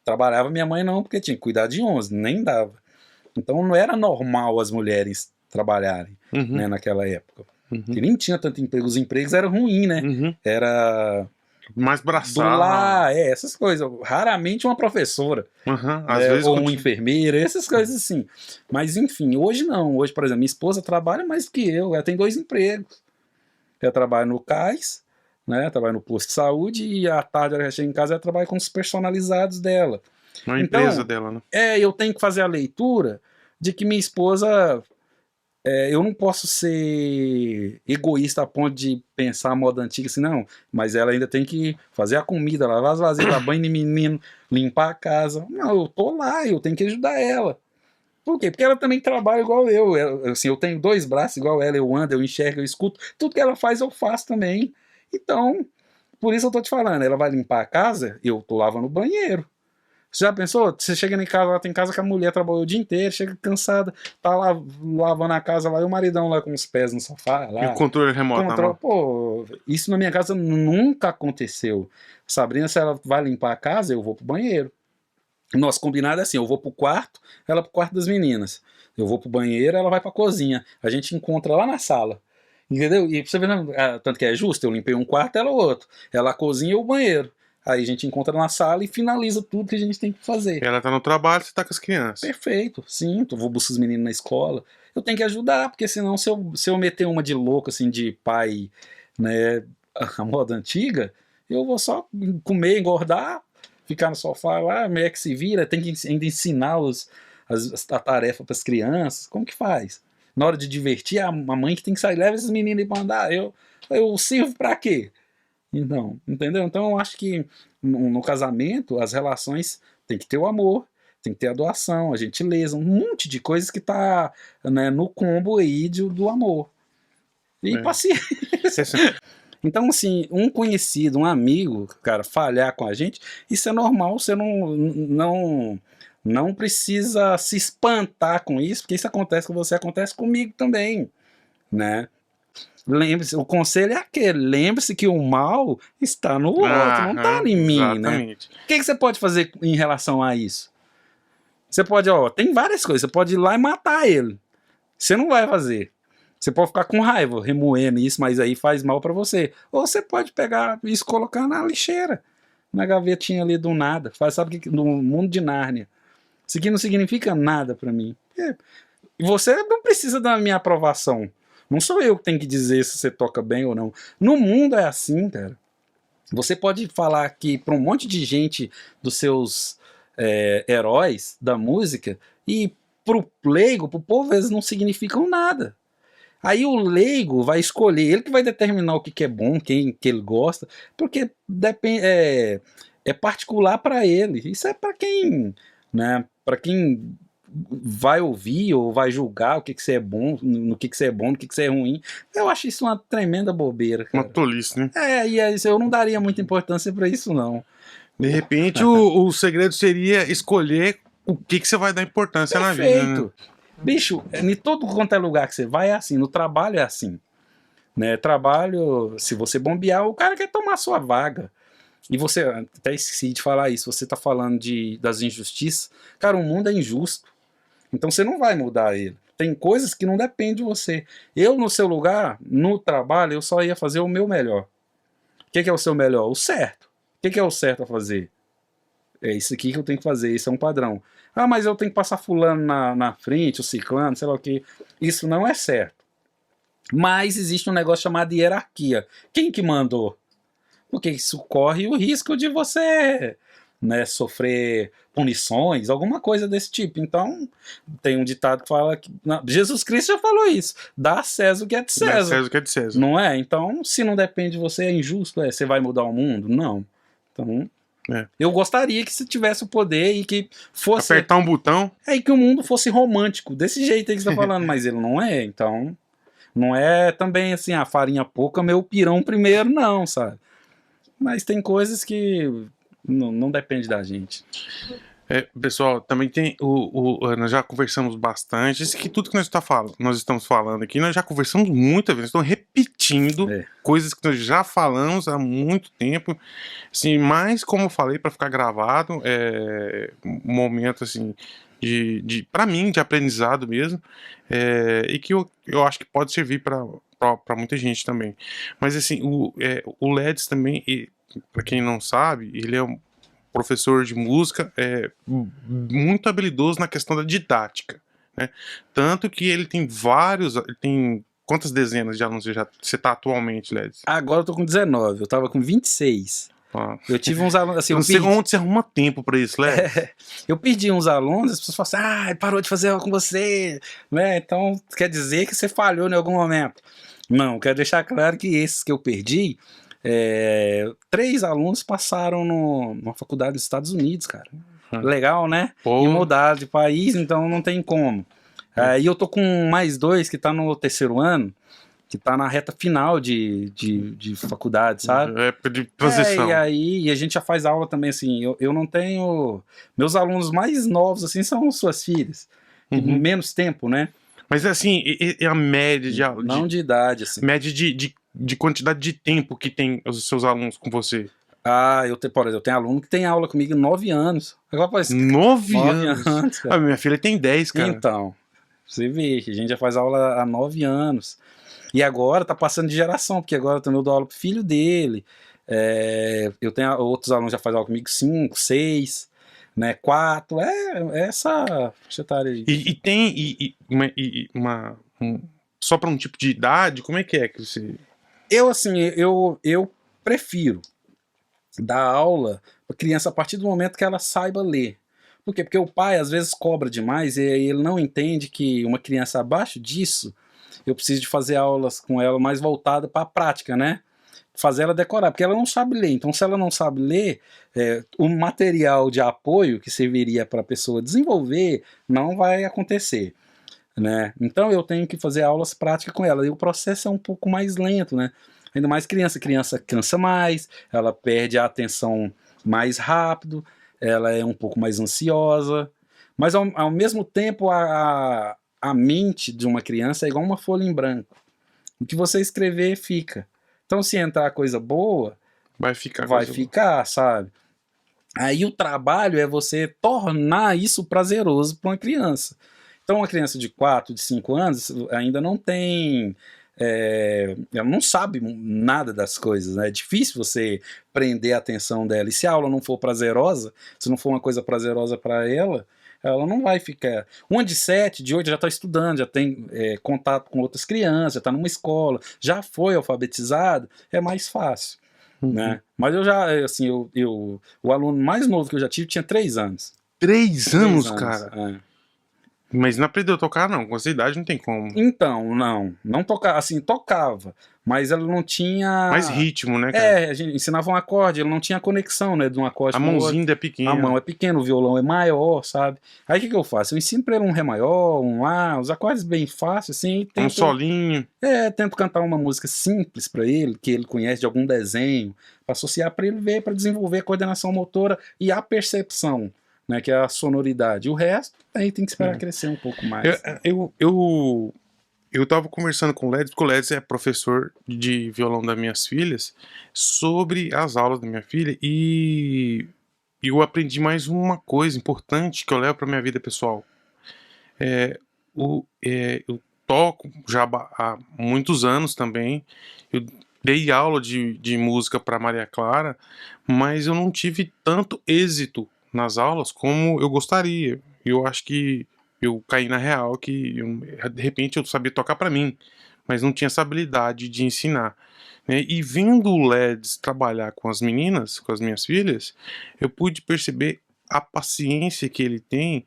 trabalhava, minha mãe não, porque tinha que cuidar de 11, nem dava. Então não era normal as mulheres trabalharem, né, naquela época. Que nem tinha tanto emprego, os empregos eram ruins, né? Era mais braçal. Lá, essas coisas. Raramente uma professora. Às vezes ou uma enfermeira, essas coisas assim. Mas enfim, hoje não. Hoje, por exemplo, minha esposa trabalha mais do que eu. Ela tem 2 empregos. Ela trabalha no CAIS, né? Trabalha no posto de saúde e à tarde ela chega em casa e ela trabalha com os personalizados dela. Na empresa dela, né? Eu tenho que fazer a leitura de que minha esposa... eu não posso ser egoísta a ponto de pensar a moda antiga assim, não. Mas ela ainda tem que fazer a comida, lavar as vasilhas, dar banho de menino, limpar a casa. Não, eu tô lá, eu tenho que ajudar ela. Por quê? Porque ela também trabalha igual eu. Assim, eu tenho 2 braços igual ela, eu ando, eu enxergo, eu escuto. Tudo que ela faz, eu faço também. Então, por isso eu tô te falando, ela vai limpar a casa, eu tô lavando o banheiro. Você já pensou? Você chega em casa, lá tem casa que a mulher trabalhou o dia inteiro, chega cansada, tá lá lavando a casa lá, e o maridão lá com os pés no sofá. Lá, e o controle remoto. Pô, isso na minha casa nunca aconteceu. Sabrina, se ela vai limpar a casa, eu vou pro banheiro. Nosso combinado é assim, eu vou pro quarto, ela pro quarto das meninas. Eu vou pro banheiro, ela vai pra cozinha. A gente encontra lá na sala. Entendeu? E pra você ver, tanto que é justo, eu limpei um quarto, ela o outro. Ela a cozinha e o banheiro. Aí a gente encontra na sala e finaliza tudo que a gente tem que fazer. Ela tá no trabalho, você tá com as crianças. Perfeito, sim. Eu vou buscar os meninos na escola. Eu tenho que ajudar, porque senão se eu meter uma de louco, assim, de pai, né, a moda antiga, eu vou só comer, engordar, ficar no sofá lá, meio que se vira, tem que ainda ensinar a tarefa para as crianças. Como que faz? Na hora de divertir, a mãe que tem que sair, leva esses meninos para andar. Eu sirvo para quê? Então, entendeu? Então eu acho que no casamento as relações tem que ter o amor, tem que ter a doação, a gentileza, um monte de coisas que tá, né, no combo aí do amor. E paciência. Então, assim, um conhecido, um amigo, cara, falhar com a gente, isso é normal, você não precisa se espantar com isso, porque isso acontece com você, acontece comigo também, né? Lembre-se, o conselho é aquele, lembre-se que o mal está no outro, não está em mim, exatamente. né? O que você pode fazer em relação a isso? Você pode, tem várias coisas, você pode ir lá e matar ele. Você não vai fazer. Você pode ficar com raiva, remoendo isso, mas aí faz mal pra você. Ou você pode pegar isso e colocar na lixeira, na gavetinha ali do nada. Sabe que no mundo de Nárnia. Isso aqui não significa nada pra mim. Você não precisa da minha aprovação. Não sou eu que tenho que dizer se você toca bem ou não. No mundo é assim, cara. Você pode falar aqui pra um monte de gente dos seus heróis da música e pro leigo, pro povo, eles não significam nada. Aí o leigo vai escolher, ele que vai determinar o que é bom, quem que ele gosta, porque depende, é particular para ele. Isso é para quem, né? Para quem vai ouvir ou vai julgar o que você é bom, no que você é bom, no que você é ruim. Eu acho isso uma tremenda bobeira, cara. Uma tolice, né? E eu não daria muita importância para isso, não. De repente, o segredo seria escolher o que você vai dar importância na vida, né? Bicho, em todo quanto é lugar que você vai é assim, no trabalho é assim. Né? Trabalho, se você bombear, o cara quer tomar sua vaga. E você, até esqueci de falar isso, você tá falando das injustiças. Cara, o mundo é injusto. Então você não vai mudar ele. Tem coisas que não dependem de você. Eu, no seu lugar, no trabalho, eu só ia fazer o meu melhor. O que é o seu melhor? O certo. O que é o certo a fazer? É isso aqui que eu tenho que fazer, isso é um padrão. Ah, mas eu tenho que passar fulano na frente, o ciclano, sei lá o que. Isso não é certo. Mas existe um negócio chamado hierarquia. Quem que mandou? Porque isso corre o risco de você, né, sofrer punições, alguma coisa desse tipo. Então, tem um ditado que fala que Jesus Cristo já falou isso. Dá a César o que é de César. Dá a César o que é de César. Não é? Então, se não depende de você, é injusto. Você vai mudar o mundo? Não. Então... eu gostaria que você tivesse o poder e que fosse... apertar um botão. E que o mundo fosse romântico, desse jeito aí que você tá falando, mas ele não é, então... não é também assim, a farinha pouca, meu pirão primeiro, não, sabe? Mas tem coisas que não depende da gente. Pessoal, também tem nós já conversamos bastante. Isso que tudo que nós estamos falando aqui, nós já conversamos muitas vezes. Estamos repetindo coisas que nós já falamos há muito tempo. Assim, mas como eu falei, para ficar gravado, um momento assim para mim de aprendizado mesmo, e que eu acho que pode servir para muita gente também. Mas assim, o Ledes também, para quem não sabe, ele é um professor de música, muito habilidoso na questão da didática, né? Tanto que ele tem quantas dezenas de alunos você está atualmente, Ledes? Agora eu tô com 19, eu tava com 26. Eu tive uns alunos assim. Eu não sei onde você arruma tempo pra isso, Ledes. Eu perdi uns alunos, as pessoas falam assim: ele parou de fazer aula com você, né? Então quer dizer que você falhou em algum momento. Não, quero deixar claro que esses que eu perdi, 3 alunos passaram numa faculdade dos Estados Unidos, cara. Legal, né? E mudaram de país, então não tem como. E eu tô com mais 2 que tá no 3º ano, que tá na reta final de faculdade, sabe? Época de transição. E a gente já faz aula também, assim, eu não tenho... Meus alunos mais novos, assim, são suas filhas. Menos tempo, né? Mas, assim, a média de aula... Não de idade, assim. Média de quantidade de tempo que tem os seus alunos com você. Por exemplo, eu tenho aluno que tem aula comigo 9 anos. Agora parece 9 anos? Minha filha tem 10, cara. Então, você vê que a gente já faz aula há 9 anos. E agora tá passando de geração, porque agora também eu dou aula pro filho dele. Eu tenho outros alunos que já fazem aula comigo 5, 6, né, 4. É essa faixa etária aí. E tem só para um tipo de idade, como é que você... Eu prefiro dar aula para criança a partir do momento que ela saiba ler. Por quê? Porque o pai às vezes cobra demais e aí ele não entende que uma criança abaixo disso, eu preciso de fazer aulas com ela mais voltada para a prática, né? Fazer ela decorar, porque ela não sabe ler. Então, se ela não sabe ler, o material de apoio que serviria para a pessoa desenvolver não vai acontecer, né? Então, eu tenho que fazer aulas práticas com ela. E o processo é um pouco mais lento, né? Ainda mais criança. Criança cansa mais, ela perde a atenção mais rápido, ela é um pouco mais ansiosa. Mas, ao mesmo tempo, a mente de uma criança é igual uma folha em branco. O que você escrever, fica. Então, se entrar coisa boa, vai ficar, sabe? Aí o trabalho é você tornar isso prazeroso para uma criança. Então, uma criança de 4, de 5 anos ainda não tem... ela não sabe nada das coisas, né? É difícil você prender a atenção dela. E se a aula não for prazerosa, se não for uma coisa prazerosa para ela não vai ficar. Uma de 7, de 8 já está estudando, já tem contato com outras crianças, já está numa escola, já foi alfabetizado, é mais fácil. Né? Mas eu já, assim, o aluno mais novo que eu já tive tinha 3 anos. 3 anos, cara? É. Mas não aprendeu a tocar, não. Com essa idade não tem como. Então, não tocava, assim, tocava, mas ela não tinha... Mais ritmo, né, cara? A gente ensinava um acorde, ele não tinha conexão, né, de um acorde a com o outro. mãozinha ainda é pequena. A mão é pequena, o violão é maior, sabe? Aí o que eu faço? Eu ensino pra ele um Ré maior, um Lá, os acordes bem fáceis, assim. Um solinho. Tento cantar uma música simples pra ele, que ele conhece de algum desenho, pra associar pra ele ver, pra desenvolver a coordenação motora e a percepção, né, que é a sonoridade. O resto, aí tem que esperar crescer um pouco mais. Eu tava conversando com o Ledes, porque o Ledes é professor de violão das minhas filhas, sobre as aulas da minha filha, e eu aprendi mais uma coisa importante que eu levo pra minha vida pessoal. Eu toco já há muitos anos também, eu dei aula de música para Maria Clara, mas eu não tive tanto êxito nas aulas como eu gostaria. Eu acho que eu caí na real que de repente eu sabia tocar para mim, mas não tinha essa habilidade de ensinar, né? E vendo o Ledes trabalhar com as meninas, com as minhas filhas, eu pude perceber a paciência que ele tem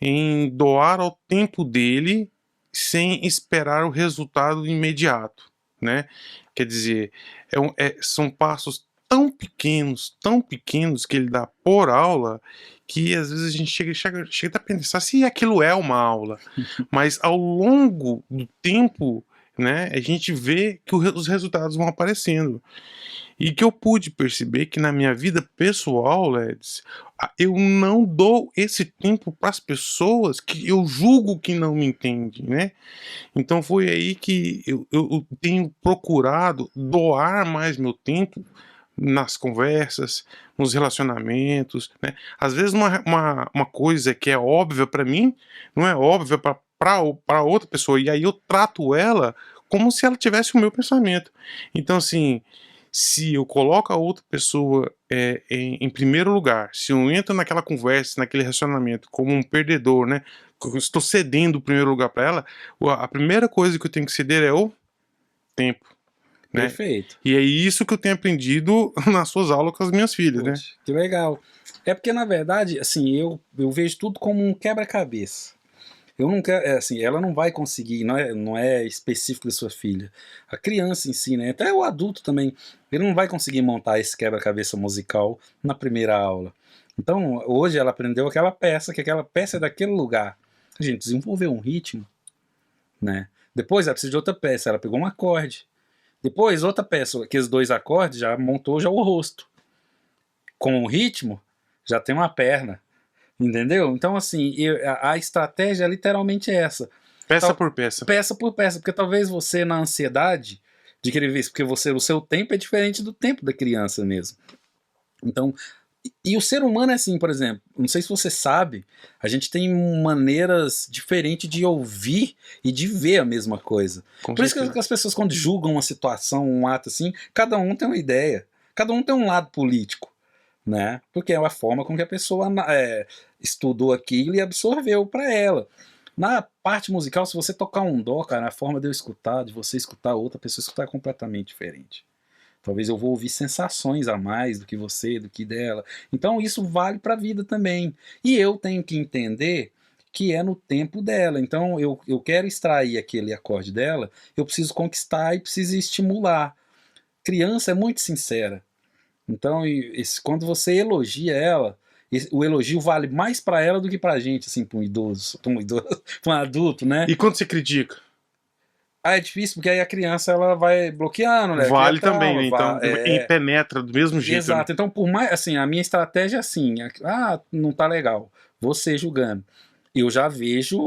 em doar ao tempo dele sem esperar o resultado imediato, né? Quer dizer, são passos tão pequenos que ele dá por aula, que às vezes a gente chega a pensar se aquilo é uma aula, mas ao longo do tempo, né, a gente vê que os resultados vão aparecendo. E que eu pude perceber que na minha vida pessoal, Ledes, eu não dou esse tempo para as pessoas que eu julgo que não me entendem, né? Então foi aí que eu tenho procurado doar mais meu tempo nas conversas, nos relacionamentos, né? Às vezes uma coisa que é óbvia para mim, não é óbvia para outra pessoa, e aí eu trato ela como se ela tivesse o meu pensamento. Então, assim, se eu coloco a outra pessoa em primeiro lugar, se eu entro naquela conversa, naquele relacionamento como um perdedor, né? Eu estou cedendo o primeiro lugar para ela, a primeira coisa que eu tenho que ceder é o tempo. Né? Perfeito. E é isso que eu tenho aprendido nas suas aulas com as minhas filhas, Poxa, né? Que legal. É porque, na verdade, assim, eu vejo tudo como um quebra-cabeça. Eu não quero, assim, ela não vai conseguir, não é específico da sua filha. A criança em si, né? Até o adulto também, ele não vai conseguir montar esse quebra-cabeça musical na primeira aula. Então, hoje ela aprendeu aquela peça, que aquela peça é daquele lugar. A gente desenvolveu um ritmo, né? Depois ela precisa de outra peça, ela pegou um acorde. Depois, outra peça, aqueles 2 acordes, já montou já o rosto. Com o ritmo, já tem uma perna. Entendeu? Então, assim, a estratégia é literalmente essa. Peça por peça. Peça por peça, porque talvez você, na ansiedade de querer ver isso, porque o seu tempo é diferente do tempo da criança mesmo. Então, E o ser humano é assim, por exemplo, não sei se você sabe, a gente tem maneiras diferentes de ouvir e de ver a mesma coisa. Com Por isso certeza. que as pessoas, quando julgam uma situação, um ato assim, cada um tem uma ideia, cada um tem um lado político, né? Porque é a forma com que a pessoa estudou aquilo e absorveu para ela. Na parte musical, se você tocar um dó, cara, a forma de eu escutar, de você escutar outra pessoa escutar é completamente diferente. Talvez eu vou ouvir sensações a mais do que você, do que dela. Então isso vale para a vida também. E eu tenho que entender que é no tempo dela. Então eu quero extrair aquele acorde dela, eu preciso conquistar e preciso estimular. Criança é muito sincera. Então quando você elogia ela, o elogio vale mais para ela do que para a gente, assim, para um idoso, para um adulto, né? E quando você critica? Ah, é difícil porque aí a criança ela vai bloqueando, né? Cria Vale também, trauma, né? Então, e é, penetra do mesmo jeito, né? exato. Então, por mais assim, a minha estratégia é assim, não tá legal. Você julgando. Eu já vejo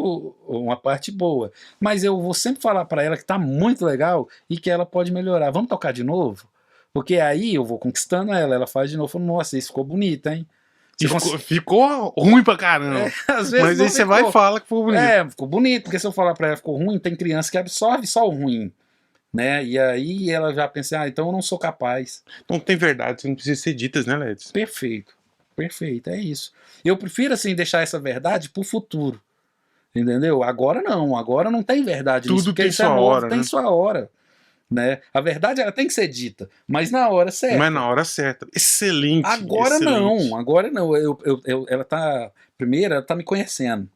uma parte boa, mas eu vou sempre falar para ela que tá muito legal e que ela pode melhorar. Vamos tocar de novo? Porque aí eu vou conquistando ela, ela faz de novo, falo, nossa, isso ficou bonito, hein? E Você ficou ruim pra caramba. às vezes Mas não aí você vai e ficou. fala que ficou bonito. Ficou bonito, porque se eu falar para ela que ficou ruim, tem criança que absorve só o ruim, né? E aí ela já pensa, então eu não sou capaz. Não tem verdade, você não precisa ser ditas, né, Ledes? Perfeito, perfeito, é isso. Eu prefiro assim deixar essa verdade pro futuro, entendeu? Agora não tem verdade nisso, Tudo porque tem isso é sua novo, hora, tem né? sua hora, né? A verdade ela tem que ser dita, mas na hora Mas certa. na hora certa. Excelente, excelente. Agora não. Ela tá primeiro, ela tá me conhecendo,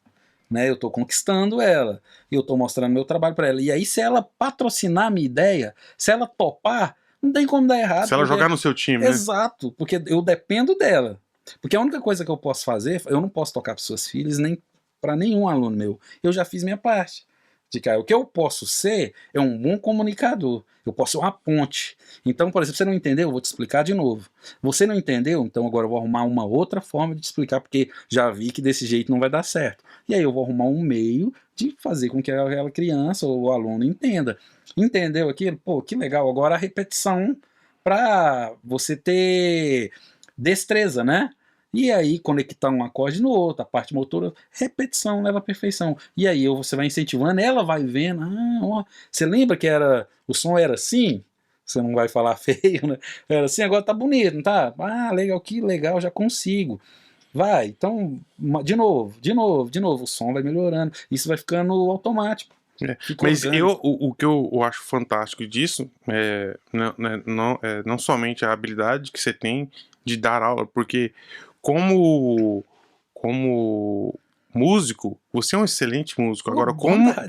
né? Eu tô conquistando ela, e eu tô mostrando meu trabalho para ela. E aí se ela patrocinar a minha ideia, se ela topar, não tem como dar errado, Se ela porque jogar no seu time, né? exato, porque eu dependo dela. Porque a única coisa que eu posso fazer, eu não posso tocar para suas filhas, nem para nenhum aluno meu. Eu já fiz minha parte. De cara, o que eu posso ser é um bom comunicador. Eu posso ser uma ponte. Então, por exemplo, você não entendeu? Eu vou te explicar de novo. Você não entendeu? Então agora eu vou arrumar uma outra forma de te explicar, porque já vi que desse jeito não vai dar certo. E aí eu vou arrumar um meio de fazer com que aquela criança ou o aluno entenda. Entendeu aquilo? Pô, que legal. Agora a repetição para você ter destreza, né? E aí conectar um acorde no outro, a parte motora, repetição leva à perfeição. E aí você vai incentivando, ela vai vendo, ó, você lembra que o som era assim? Você não vai falar feio, né? Era assim, agora tá bonito, não tá? Legal, que legal, já consigo. Vai, então, de novo, o som vai melhorando. Isso vai ficando automático. Fica Mas orgânico. o que eu acho fantástico disso não somente a habilidade que você tem de dar aula, porque como músico, você é um excelente músico. Agora, Bondades.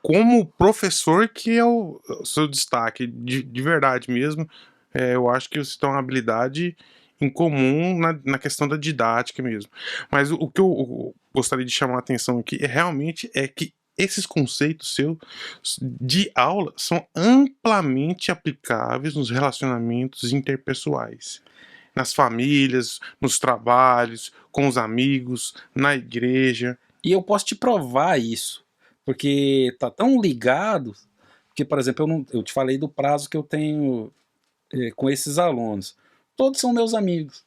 como professor, que é o seu destaque, de verdade mesmo, eu acho que você tem uma habilidade em comum na questão da didática mesmo. Mas o que eu gostaria de chamar a atenção aqui realmente é que esses conceitos seus de aula são amplamente aplicáveis nos relacionamentos interpessoais, nas famílias, nos trabalhos, com os amigos, na igreja. E eu posso te provar isso, porque tá tão ligado que, por exemplo, eu te falei do prazo que eu tenho com esses alunos. Todos são meus amigos.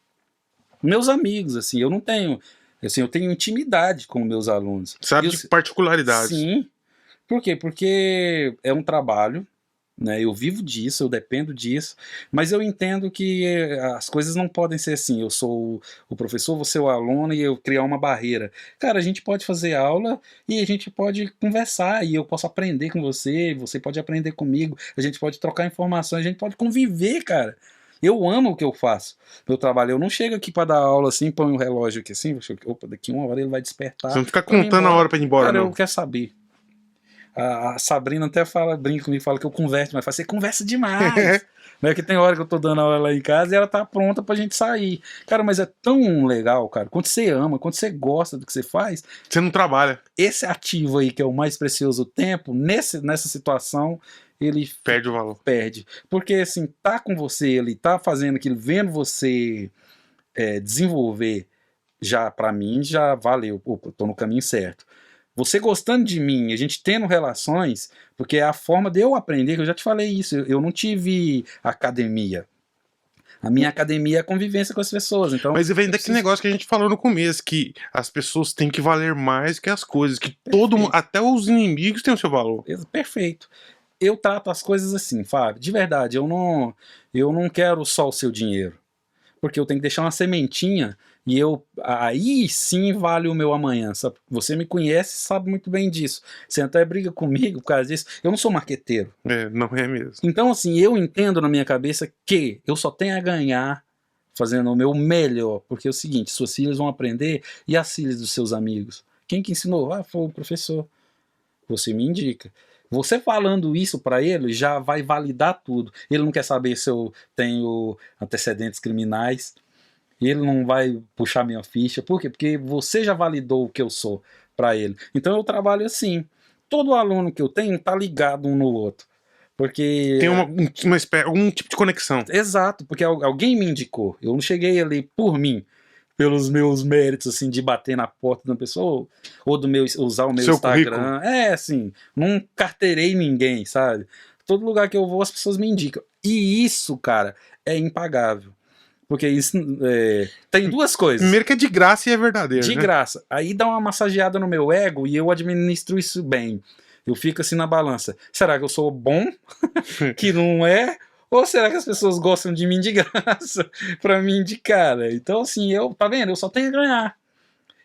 Meus amigos, assim, eu não tenho. Assim, eu tenho intimidade com meus alunos. Sabe, Eu, de particularidades. sim. Por quê? Porque é um trabalho, né? Eu vivo disso, eu dependo disso, mas eu entendo que as coisas não podem ser assim. Eu sou o professor, você é o aluno e eu criar uma barreira. Cara, a gente pode fazer aula e a gente pode conversar e eu posso aprender com você, você pode aprender comigo, a gente pode trocar informações, a gente pode conviver, cara. Eu amo o que eu faço. Meu trabalho, eu não chego aqui para dar aula assim, põe um relógio aqui assim, opa, daqui uma hora ele vai despertar. Você não fica contando a hora pra ir embora, cara, não. eu quero saber. A Sabrina até brinca comigo, fala que eu converso, mas fala, você conversa demais. Né, que tem hora que eu tô dando aula lá em casa e ela tá pronta pra gente sair. Cara, mas é tão legal, cara. Quando você ama, quando você gosta do que você faz, você não trabalha. Esse ativo aí, que é o mais precioso, o tempo, nessa situação, ele perde o valor. Perde. Porque, assim, tá com você, ele tá fazendo aquilo, vendo você desenvolver, já pra mim, já valeu. Opa, tô no caminho certo. Você gostando de mim, a gente tendo relações, porque é a forma de eu aprender, que eu já te falei isso, eu não tive academia. A minha academia é a convivência com as pessoas. Então, Mas vem daquele negócio que a gente falou no começo, que as pessoas têm que valer mais que as coisas, que todo mundo, até os inimigos têm o seu valor. Perfeito. Eu trato as coisas assim, Fábio. De verdade, eu não quero só o seu dinheiro. Porque eu tenho que deixar uma sementinha e aí sim vale o meu amanhã. Sabe? Você me conhece e sabe muito bem disso. Você até briga comigo por causa disso. Eu não sou marqueteiro. Não é mesmo. Então, assim, eu entendo na minha cabeça que eu só tenho a ganhar fazendo o meu melhor. Porque é o seguinte, suas filhas vão aprender e as filhas dos seus amigos. Quem que ensinou? Foi o professor. Você me indica. Você falando isso para ele já vai validar tudo. Ele não quer saber se eu tenho antecedentes criminais. Ele não vai puxar minha ficha. Por quê? Porque você já validou o que eu sou para ele. Então eu trabalho assim. Todo aluno que eu tenho tá ligado um no outro. Porque tem um tipo de conexão. Exato, porque alguém me indicou. Eu não cheguei ali por mim, pelos meus méritos, assim, de bater na porta de uma pessoa, ou usar o meu Seu Instagram. currículo. Assim, não carteirei ninguém, sabe? Todo lugar que eu vou, as pessoas me indicam. E isso, cara, é impagável. Porque isso tem duas coisas. Primeiro que é de graça e é verdadeiro. De graça. Aí dá uma massageada no meu ego e eu administro isso bem. Eu fico assim na balança. Será que eu sou bom? Que não é? Ou será que as pessoas gostam de mim de graça pra me indicar? Né? Então, assim, tá vendo? Eu só tenho a ganhar.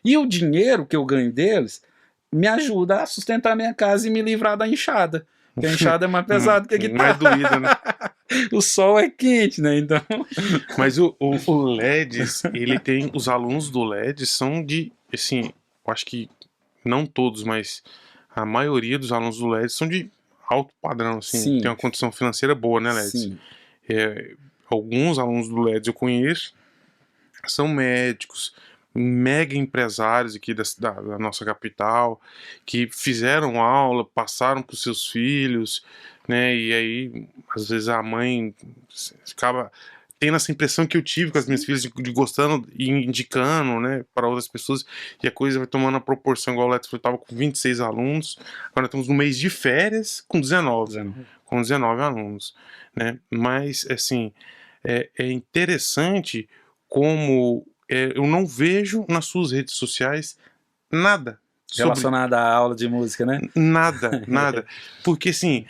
E o dinheiro que eu ganho deles me ajuda a sustentar a minha casa e me livrar da enxada. Porque a enxada é mais pesada que a guitarra. Mais doída, né? O sol é quente, né? Então... Mas o LEDs, ele tem... Os alunos do LEDs são de... Assim, eu acho que não todos, mas a maioria dos alunos do LEDs são de alto padrão, assim. Sim. Tem uma condição financeira boa, né, LEDs? Sim. Alguns alunos do LEDs eu conheço, são médicos, mega empresários aqui da nossa capital, que fizeram aula, passaram para os seus filhos, né? E aí, às vezes a mãe acaba tendo essa impressão que eu tive com as minhas filhas, de gostando e indicando, né, para outras pessoas, e a coisa vai tomando a proporção, igual o Leto falou, eu estava com 26 alunos, agora estamos no mês de férias com 19 alunos, né? Mas, assim, é interessante como eu não vejo nas suas redes sociais nada relacionado à aula de música, né? Nada. Porque, assim,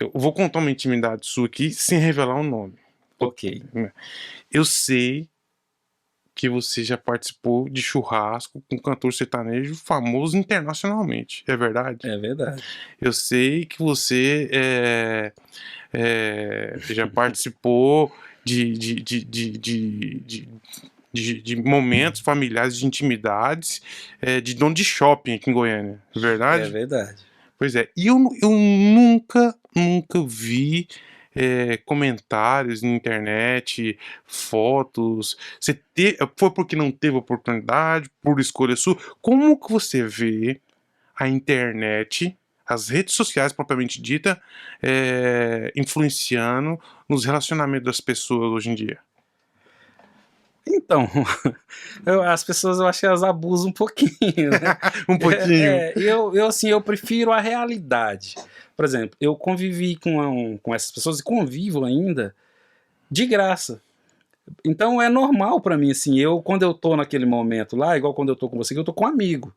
eu vou contar uma intimidade sua aqui sem revelar o nome. Ok. Eu sei que você já participou de churrasco com um cantor sertanejo famoso internacionalmente. É verdade? É verdade. Eu sei que você já participou de momentos familiares, de intimidades, de dono de shopping aqui em Goiânia. É verdade? É verdade. Pois é. E eu nunca vi comentários na internet, fotos. Foi porque não teve oportunidade, por escolha sua? Como que você vê a internet, as redes sociais propriamente dita, influenciando nos relacionamentos das pessoas hoje em dia? Então, as pessoas, eu acho que elas abusam um pouquinho, né? Um pouquinho. Eu prefiro a realidade. Por exemplo, eu convivi com essas pessoas e convivo ainda de graça. Então é normal pra mim, assim, quando eu tô naquele momento lá, igual quando eu tô com você, que eu tô com um amigo.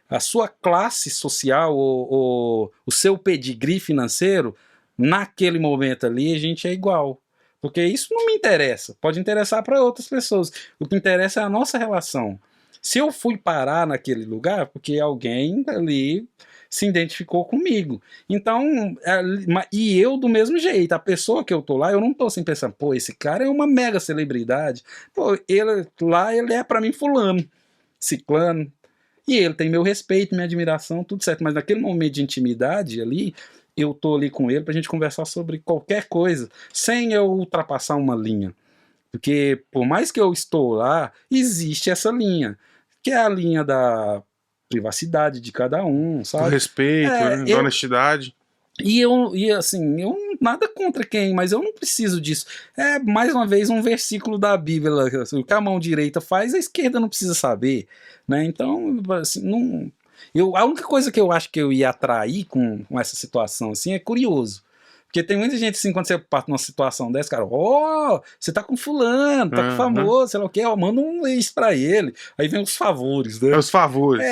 A sua classe social, o seu pedigree financeiro, naquele momento ali, a gente é igual. Porque isso não me interessa. Pode interessar para outras pessoas. O que interessa é a nossa relação. Se eu fui parar naquele lugar, porque alguém ali se identificou comigo. Então, e eu do mesmo jeito. A pessoa que eu tô lá, eu não tô assim pensando, pô, esse cara é uma mega celebridade. Pô, ele é para mim fulano, ciclano. E ele tem meu respeito, minha admiração, tudo certo. Mas naquele momento de intimidade ali, eu tô ali com ele pra gente conversar sobre qualquer coisa, sem eu ultrapassar uma linha. Porque por mais que eu estou lá, existe essa linha, que é a linha da privacidade de cada um, sabe? Do respeito, né? Da honestidade. E assim, eu nada contra quem, mas eu não preciso disso. É, mais uma vez, um versículo da Bíblia, assim, o que a mão direita faz, a esquerda não precisa saber, né? Então, assim, a única coisa que eu acho que eu ia atrair com essa situação, assim, é curioso. Porque tem muita gente assim, quando você parte numa situação dessa, cara, você tá com fulano, tá com famoso, sei lá o quê, manda um isso pra ele. Aí vem os favores, né? Os favores.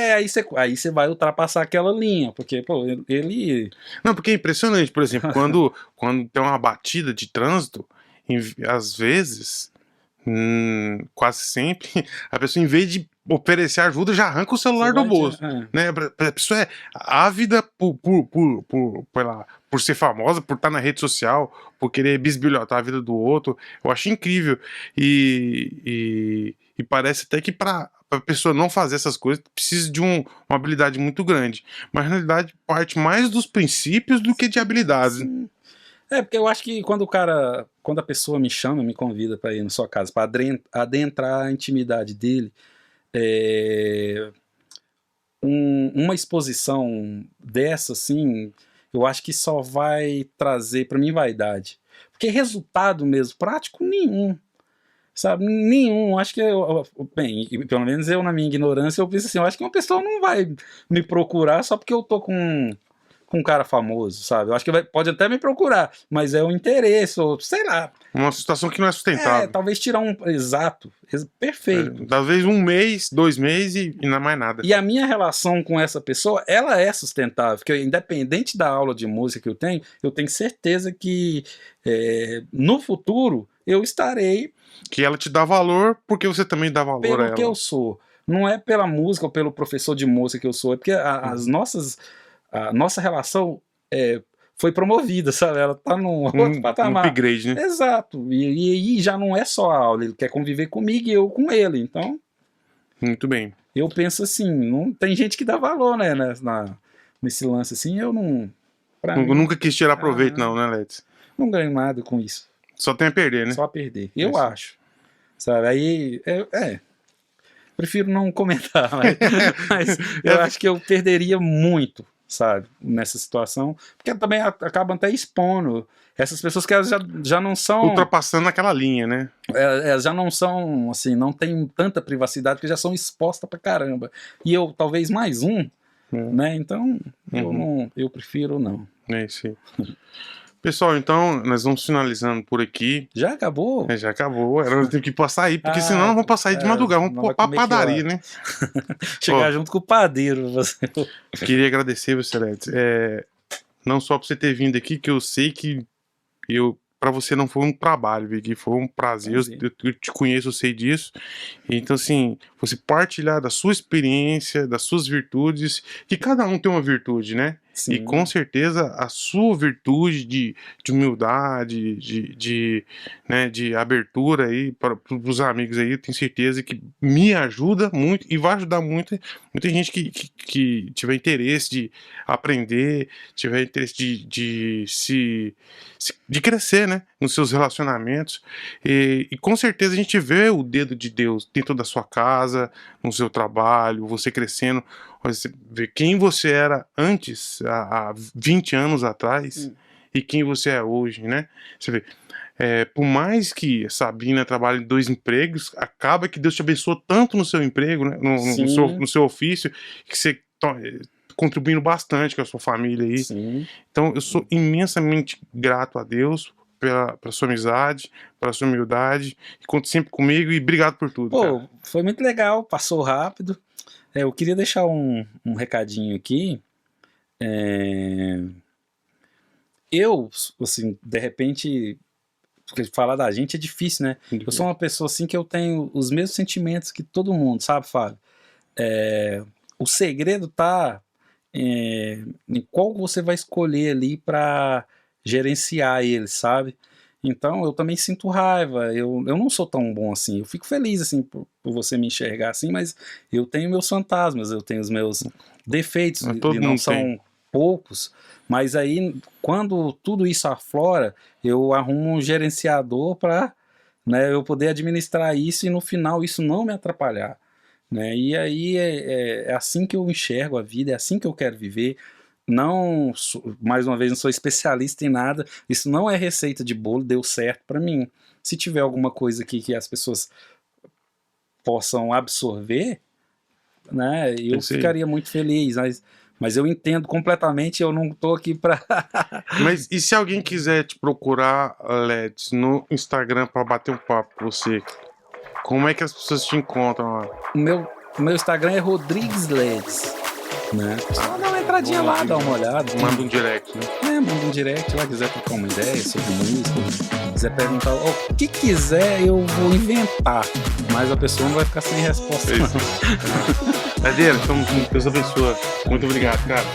Aí você vai ultrapassar aquela linha, porque, pô, ele... Não, porque é impressionante, por exemplo, quando tem uma batida de trânsito, às vezes, quase sempre, a pessoa, em vez de oferecer ajuda, já arranca o celular do bolso. Né? A pessoa é ávida por ser famosa, por estar na rede social, por querer bisbilhotar a vida do outro. Eu acho incrível. E parece até que para a pessoa não fazer essas coisas precisa de uma habilidade muito grande. Mas na realidade parte mais dos princípios do que de habilidades. Sim. Porque eu acho que quando a pessoa me chama, me convida para ir na sua casa, para adentrar a intimidade dele, uma exposição dessa, assim, eu acho que só vai trazer para mim vaidade. Porque resultado mesmo, prático nenhum. Sabe? Nenhum. Acho que, bem, pelo menos eu, na minha ignorância, eu penso assim, eu acho que uma pessoa não vai me procurar só porque eu tô com um cara famoso, sabe? Eu acho que pode até me procurar, mas é o interesse, ou sei lá. Uma situação que não é sustentável. Talvez tirar exato, perfeito. Talvez 1 mês, 2 meses e não mais nada. E a minha relação com essa pessoa, ela é sustentável, porque independente da aula de música que eu tenho certeza que no futuro eu estarei... Que ela te dá valor porque você também dá valor a ela. Pelo que eu sou. Não é pela música ou pelo professor de música que eu sou, é porque a nossa relação foi promovida, sabe? Ela tá num outro patamar. Um upgrade, né? Exato. E já não é só a aula, ele quer conviver comigo e eu com ele. Então, muito bem. Eu penso assim, não tem gente que dá valor, né? Nesse lance assim, eu não... Nunca quis tirar proveito, não, né, Let's? Não ganho nada com isso. Só tem a perder, né? Só a perder. Eu acho. Sabe? Aí, prefiro não comentar, mas eu acho que eu perderia muito, sabe? Nessa situação. Porque também acabam até expondo essas pessoas que elas já não são... Ultrapassando aquela linha, né? Elas já não são, assim, não tem tanta privacidade, porque já são expostas pra caramba. E eu, talvez mais né? Então, eu prefiro não. É isso aí. Pessoal, então, nós vamos finalizando por aqui. Já acabou? Já acabou. Era ter que passar aí, porque senão nós vamos passar aí de madrugada. Vamos pra padaria, né? Chegar junto com o padeiro. Queria agradecer você, Let's. Não só por você ter vindo aqui, que eu sei que pra você não foi um trabalho, que foi um prazer. Eu te conheço, eu sei disso. Então, assim, você partilhar da sua experiência, das suas virtudes, que cada um tem uma virtude, né? Sim. E com certeza a sua virtude de humildade, de abertura aí para os amigos aí, eu tenho certeza que me ajuda muito e vai ajudar muita gente que tiver interesse de aprender, tiver interesse de crescer, né, nos seus relacionamentos. E com certeza a gente vê o dedo de Deus dentro da sua casa, no seu trabalho, você crescendo. Você vê quem você era antes, há 20 anos atrás, e quem você é hoje, né? Você vê, por mais que Sabrina trabalhe em 2 empregos, acaba que Deus te abençoa tanto no seu emprego, né? no seu ofício, que você contribuindo bastante com a sua família aí. Sim. Então eu sou imensamente grato a Deus pela sua amizade, pela sua humildade, e conte sempre comigo, e obrigado por tudo. Cara. Foi muito legal, passou rápido. Eu queria deixar um recadinho aqui. Eu, assim, de repente, porque falar da gente é difícil, né? Eu sou uma pessoa assim que eu tenho os mesmos sentimentos que todo mundo, sabe, Fábio? O segredo tá em qual você vai escolher ali para gerenciar ele, sabe? Então eu também sinto raiva, eu não sou tão bom assim, eu fico feliz assim por você me enxergar assim, mas eu tenho meus fantasmas, eu tenho os meus defeitos, e não são poucos, mas aí quando tudo isso aflora, eu arrumo um gerenciador para, né, eu poder administrar isso e no final isso não me atrapalhar, né? E aí é assim que eu enxergo a vida, é assim que eu quero viver. Não, mais uma vez, não sou especialista em nada, isso não é receita de bolo, deu certo para mim. Se tiver alguma coisa aqui que as pessoas possam absorver, né, eu ficaria muito feliz, mas Mas eu entendo completamente, eu não tô aqui pra... Mas e se alguém quiser te procurar, Leds, no Instagram pra bater um papo com você? Como é que as pessoas te encontram lá? O meu Instagram é Rodrigues Leds, né? Só dá uma entradinha lá, dá uma olhada. Manda um direct, né? Manda um direct lá, quiser trocar uma ideia sobre música, quiser perguntar o que quiser, eu vou inventar. Mas a pessoa não vai ficar sem resposta, não. Cadeira, tamo junto. Deus abençoe. Muito obrigado, cara.